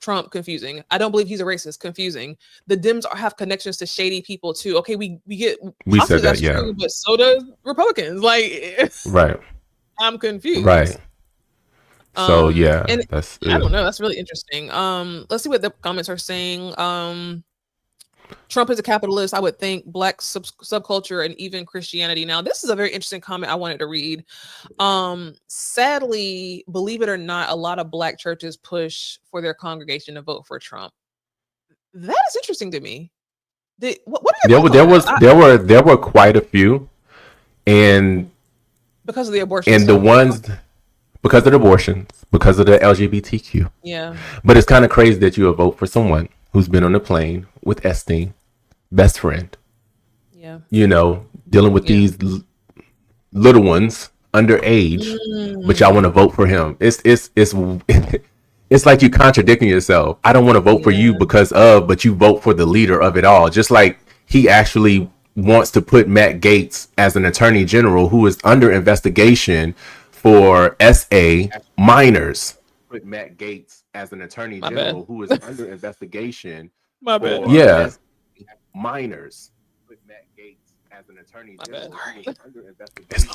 Trump confusing. I don't believe he's a racist. Confusing. The Dems have connections to shady people too. Okay, we get we possibly said that. that's Yeah, true, but so does Republicans. Like right, I'm right. confused. So yeah, And that's I don't know. That's really interesting. Let's see what the comments are saying. Trump is a capitalist. I would think black subculture and even Christianity. Now, this is a very interesting comment I wanted to read. Sadly, believe it or not, a lot of black churches push for their congregation to vote for Trump. That is interesting to me. What are your thoughts on that? there were quite a few, and Because of the abortion and the stuff, yeah. ones because of the abortions, because of the LGBTQ. Yeah. But it's kind of crazy that you would vote for someone who's been on a plane with Esteem, best friend, Yeah. you know, dealing with Yeah. these little ones underage, but y'all want to Mm, vote for him. It's like you contradicting yourself. I don't want to vote for you yeah. because of, but you vote for the leader of it all. Just like he actually wants to put Matt Gaetz as an attorney general who is under investigation for SA minors. Put Matt Gaetz as an attorney My bad. general who is under investigation My bad. for minors. Put Matt Gaetz as an attorney My bad. general who is Sorry. under investigation.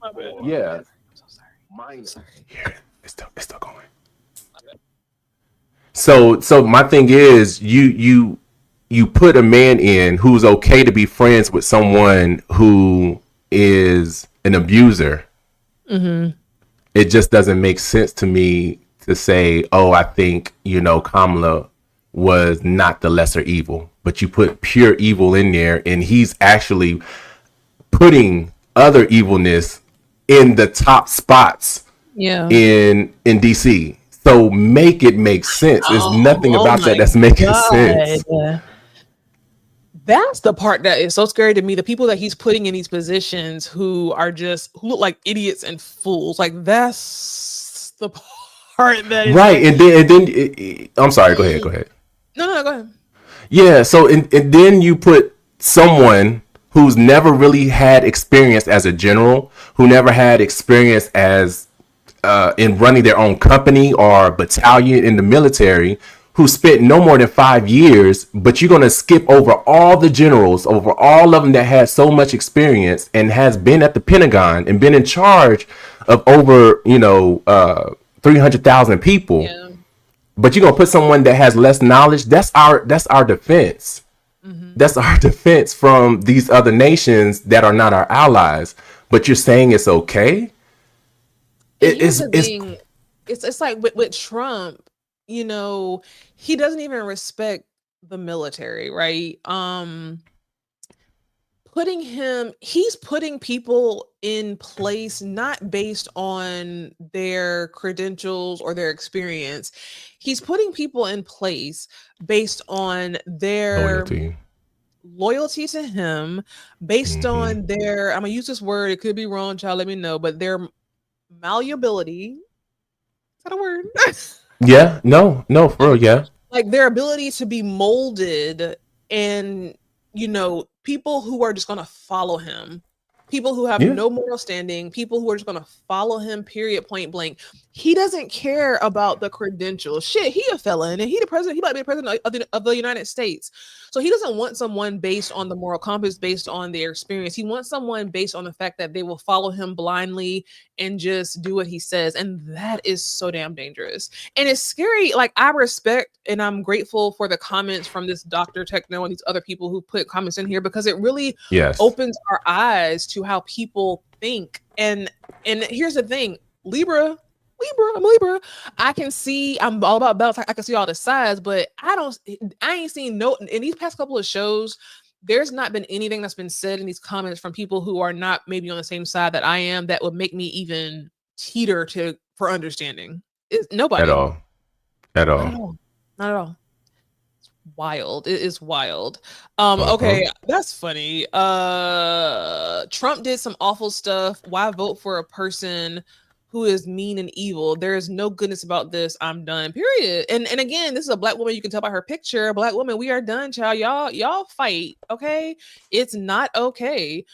My bad. Yeah, I'm so sorry. I'm minors. sorry. Here, it's still going. My bad. So my thing is, you put a man in who's okay to be friends with someone who is an abuser. Mm-hmm. It just doesn't make sense to me to say, oh, I think Kamala was not the lesser evil, but you put pure evil in there, and he's actually putting other evilness in the top spots Yeah. in DC. So make it make sense. There's nothing Oh about that my that's making sense. God. That's the part that is so scary to me. The people that he's putting in these positions who look like idiots and fools. Like that's the part that is Right, like, I'm sorry. Go ahead. mm. Go ahead. No, go ahead. Yeah. So and then you put someone who's never really had experience as a general, who never had experience as in running their own company or battalion in the military, who spent no more than 5 years, but you're going to skip over all the generals, over all of them that had so much experience and has been at the Pentagon and been in charge of over 300,000 people. Yeah. But you're going to put someone that has less knowledge. That's our defense. Hmm. That's our defense from these other nations that are not our allies. But you're saying it's okay. And here's the It's thing. It's like with Trump, you know, he doesn't even respect the military, right? He's putting people in place not based on their credentials or their experience. He's putting people in place based on their loyalty. loyalty to him based Hmm. on their, I'm gonna use this word, it could be wrong, child, let me know, but their malleability. Is that a word? Yeah, no, no, for real, yeah, Like their ability to be molded, and people who are just going to follow him, people who have yeah, no moral standing, people who are just going to follow him, period, point blank. He doesn't care about the credentials. Shit, he a felon and he the president. He might be the president of the United States. So he doesn't want someone based on the moral compass, based on their experience. He wants someone based on the fact that they will follow him blindly and just do what he says, and that is so damn dangerous. And it's scary. Like, I respect and I'm grateful for the comments from this Dr. Techno and these other people who put comments in here, because it really yes, opens our eyes to how people think. And here's the thing, I'm Libra. I can see, I'm all about balance. I can see all the sides, but I ain't seen no in these past couple of shows. There's not been anything that's been said in these comments from people who are not maybe on the same side that I am that would make me even teeter to for understanding. It's at nobody. all, at Not at all. all. Not at all. Wild. It is wild. Uh-huh. Okay, that's funny. Trump did some awful stuff. Why vote for a person who is mean and evil? There is no goodness about this. I'm done. Period. And again, this is a black woman. You can tell by her picture. Black woman, we are done, child. Y'all fight. Okay. It's not okay.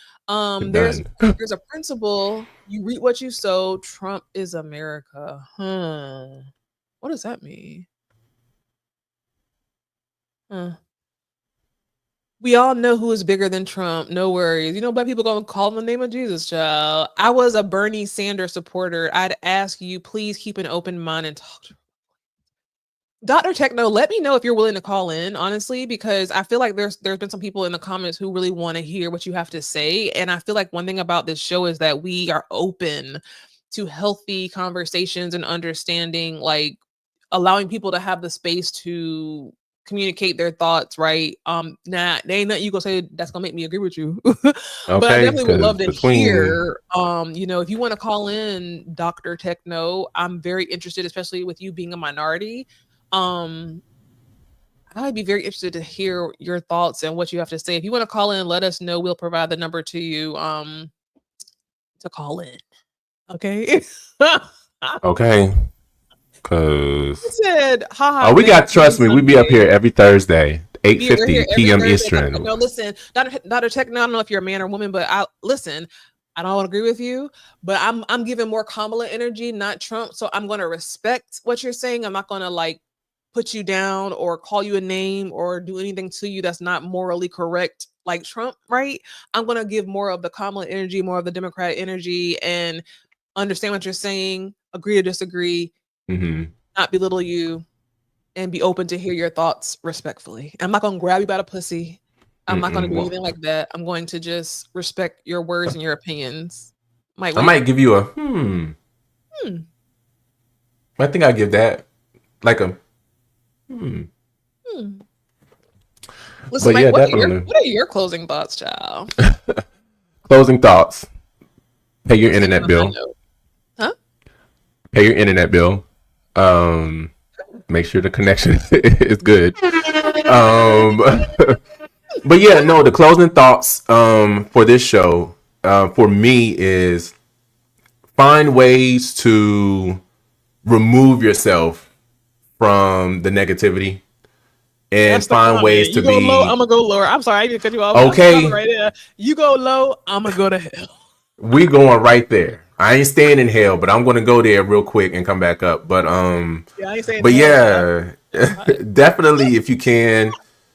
We're There's done. there's a principle. You reap what you sow. Trump is America. What does that mean? Huh. We all know who is bigger than Trump. No worries. Black people gonna call in the name of Jesus, child. I was a Bernie Sanders supporter. I'd ask you, please keep an open mind and talk to Dr. Techno. Let me know if you're willing to call in, honestly, because I feel like there's been some people in the comments who really want to hear what you have to say. And I feel like one thing about this show is that we are open to healthy conversations and understanding, like allowing people to have the space to communicate their thoughts, right? Nah, there ain't nothing you gonna say that's gonna make me agree with you. But I Okay, definitely would because love to between hear, if you want to call in Dr. Techno, I'm very interested, especially with you being a minority. Um, I'd be very interested to hear your thoughts and what you have to say. If you want to call in, let us know. We'll provide the number to you to call in. Okay. okay, because Said, haha, oh, we next got trust me, we be up Sunday. here every Thursday, eight We're fifty here every p.m. Thursday. Eastern. No, listen, Dr. Tech. I don't know if you're a man or woman, but I listen. I don't agree with you, but I'm giving more Kamala energy, not Trump. So I'm going to respect what you're saying. I'm not going to like put you down or call you a name or do anything to you that's not morally correct like Trump, right? I'm going to give more of the Kamala energy, more of the Democrat energy, and understand what you're saying, agree to disagree, Mm-hmm. not belittle you, and be open to hear your thoughts respectfully. I'm not gonna grab you by the pussy. I'm not gonna Mm-mm. do Well, anything like that. I'm going to just respect your words and your opinions. Might I wait. might give you a hmm. Hmm. I think I give that like a hmm. Hmm. Listen, But Mike, yeah, what are your definitely. what are your closing thoughts, child? Closing thoughts. Pay your Let's end on internet a high bill. note. Huh? Pay your internet bill. Um, Make sure the connection is good. Um, but yeah, no, the closing thoughts for this show for me is find ways to remove yourself from the negativity and That's the find ways comment. to You go low, I'm be gonna go lower. I'm sorry, I didn't cut you off. That's the comment okay. right there. You go low, I'm gonna go to hell. We going right there. I ain't staying in hell, but I'm gonna go there real quick and come back up. Yeah, I ain't saying But hell, child. yeah, Hell hot. definitely if you can,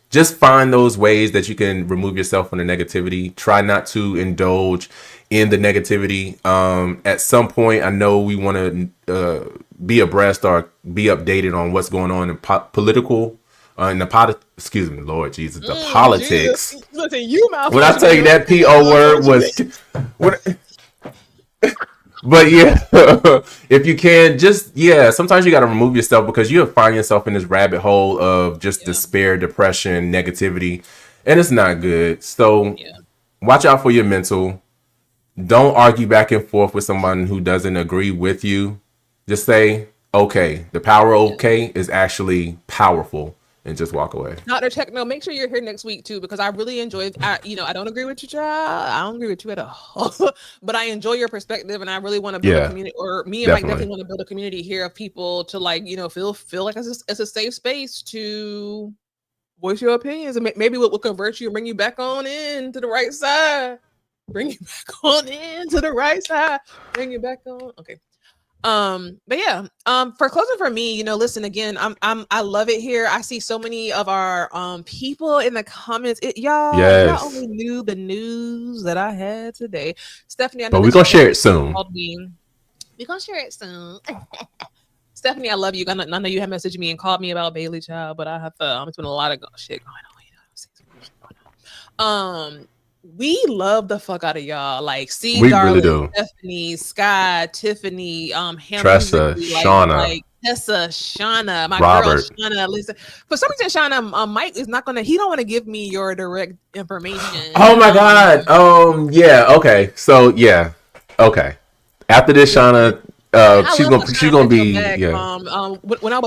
just find those ways that you can remove yourself from the negativity. Try not to indulge in the negativity. At some point, I know we want to be abreast or be updated on what's going on in political, in the excuse me, Lord Jesus, the Jesus. politics. Listen, you When I malfunction tell in you your that in your PO word malfunction. was, what, but yeah, if you can, just yeah. Sometimes you got to remove yourself because you'll find yourself in this rabbit hole of just Yeah, despair, depression, negativity, and it's not good. So yeah, watch out for your mental. Don't argue back and forth with someone who doesn't agree with you. Just say, okay, the power of yeah. okay is actually powerful. and just walk away. Dr. Techno, make sure you're here next week too, because I really enjoyed. I don't agree with you, child. I don't agree with you at all, but I enjoy your perspective, and I really want to build a Yeah, community. Or me and Mike definitely. definitely want to build a community here of people to like, feel like it's a safe space to voice your opinions, and maybe we'll convert you and bring you back on in to the right side. Bring you back on in to the right side. Bring you back on. Okay. But yeah, for closing for me, listen again, I love it here. I see so many of our people in the comments. Y'all, if y'all Yes, only knew the news that I had today. Stephanie, I know but we're that gonna you share it soon. called me. We're gonna share it soon. Stephanie, I love you. I know you have messaged me and called me about Bailey Child, but I have it's been a lot of shit going on. We love the fuck out of y'all. Like, see, We really darling, do. Stephanie, Sky, Tiffany, Ham Tressa, Musically, Shauna, like Tessa, Shauna, my girl Robert. Shauna. Listen, for some reason, Shauna, Mike is not gonna. He don't want to give me your direct information. Oh my God. Yeah. Okay. So yeah. Okay. After this, Listen, Shauna, and I she's love how gonna she's Shauna gonna had your be back. yeah. When I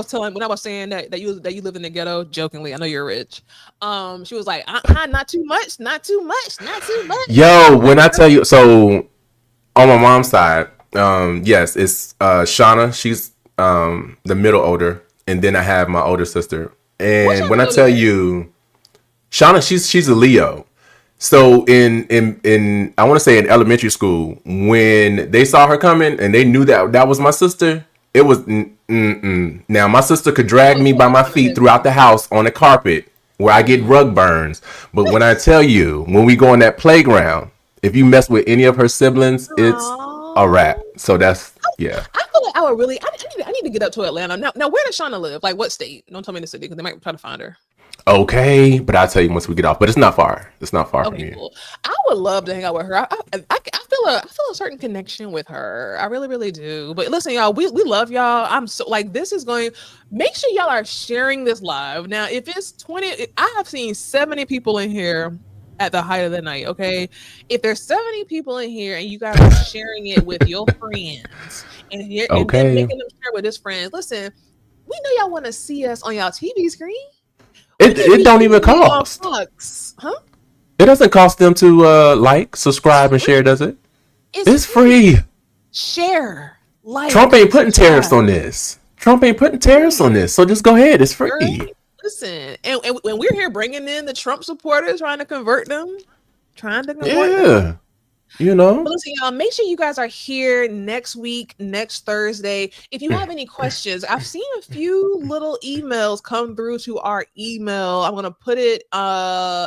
was saying that you live in the ghetto, jokingly, I know you're rich. She was like, not too much, not too much, not too much. Yo, when I tell you, so on my mom's side, yes, it's Shauna. She's the middle older, and then I have my older sister. What's And when I your tell zodiac? you, Shauna, she's a Leo. So in I want to say in elementary school, when they saw her coming and they knew that was my sister, it was now my sister could drag Oh, me so by it's my kind of feet throughout heavy. the house on the carpet where I get rug burns. But when I tell you, when we go on that playground, if you mess with any of her siblings, it's a Aww. wrap. So that's yeah. I feel like I would really. I need to get up to Atlanta now. Where does Shauna live? Like, what state? Don't tell me the city because they might try to find her. Okay, but I'll tell you once we get off. But it's not far. It's not far from Okay, you. cool. I would love to hang out with her. I feel a certain connection with her. I really, really do. But listen, y'all, we love y'all. I'm so like this is going. Make sure y'all are sharing this live. Now, if it's 20, I have seen 70 people in here at the height of the night. Okay, if there's 70 people in here and you guys are sharing it with your friends and then Okay. making them share with his friends, listen, we know y'all want to see us on y'all TV screen. It don't We even can be on cost. Fox, huh? It doesn't cost them to like, subscribe, and share, does it? It's It's free. free. Share, Trump like, ain't putting tariffs subscribe. on this. Trump ain't putting tariffs on Free. this. So just go ahead. It's Girl, free. listen. And when we're here bringing in the Trump supporters, trying to convert them. Yeah. You know? But listen, y'all, make sure you guys are here next week, next Thursday. If you have any questions, I've seen a few little emails come through to our email. I'm gonna put it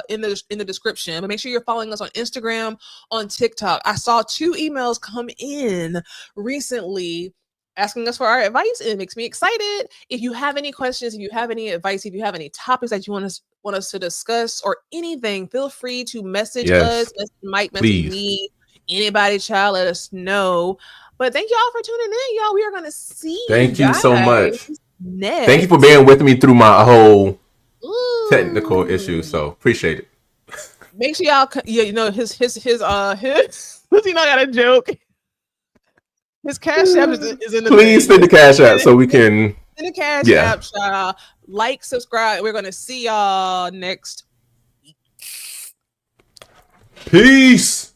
in the description. But make sure you're following us on Instagram, on TikTok. I saw 2 emails come in recently asking us for our advice, and it makes me excited. If you have any questions, if you have any advice, if you have any topics that you want us to discuss or anything, feel free to message us, Yes. message Mike, message Please. me, anybody, child, let us know. But thank y'all for tuning in, y'all. We are gonna see you Thank you so guys much. Thank you for next. being with me through my whole technical issue. Ooh. So appreciate it. Make sure y'all, yeah, his you know, I got a joke. His cash app is in the Please thing. send the cash out so we can, In the cash yeah. app, child. Like, subscribe. We're gonna see y'all next Peace.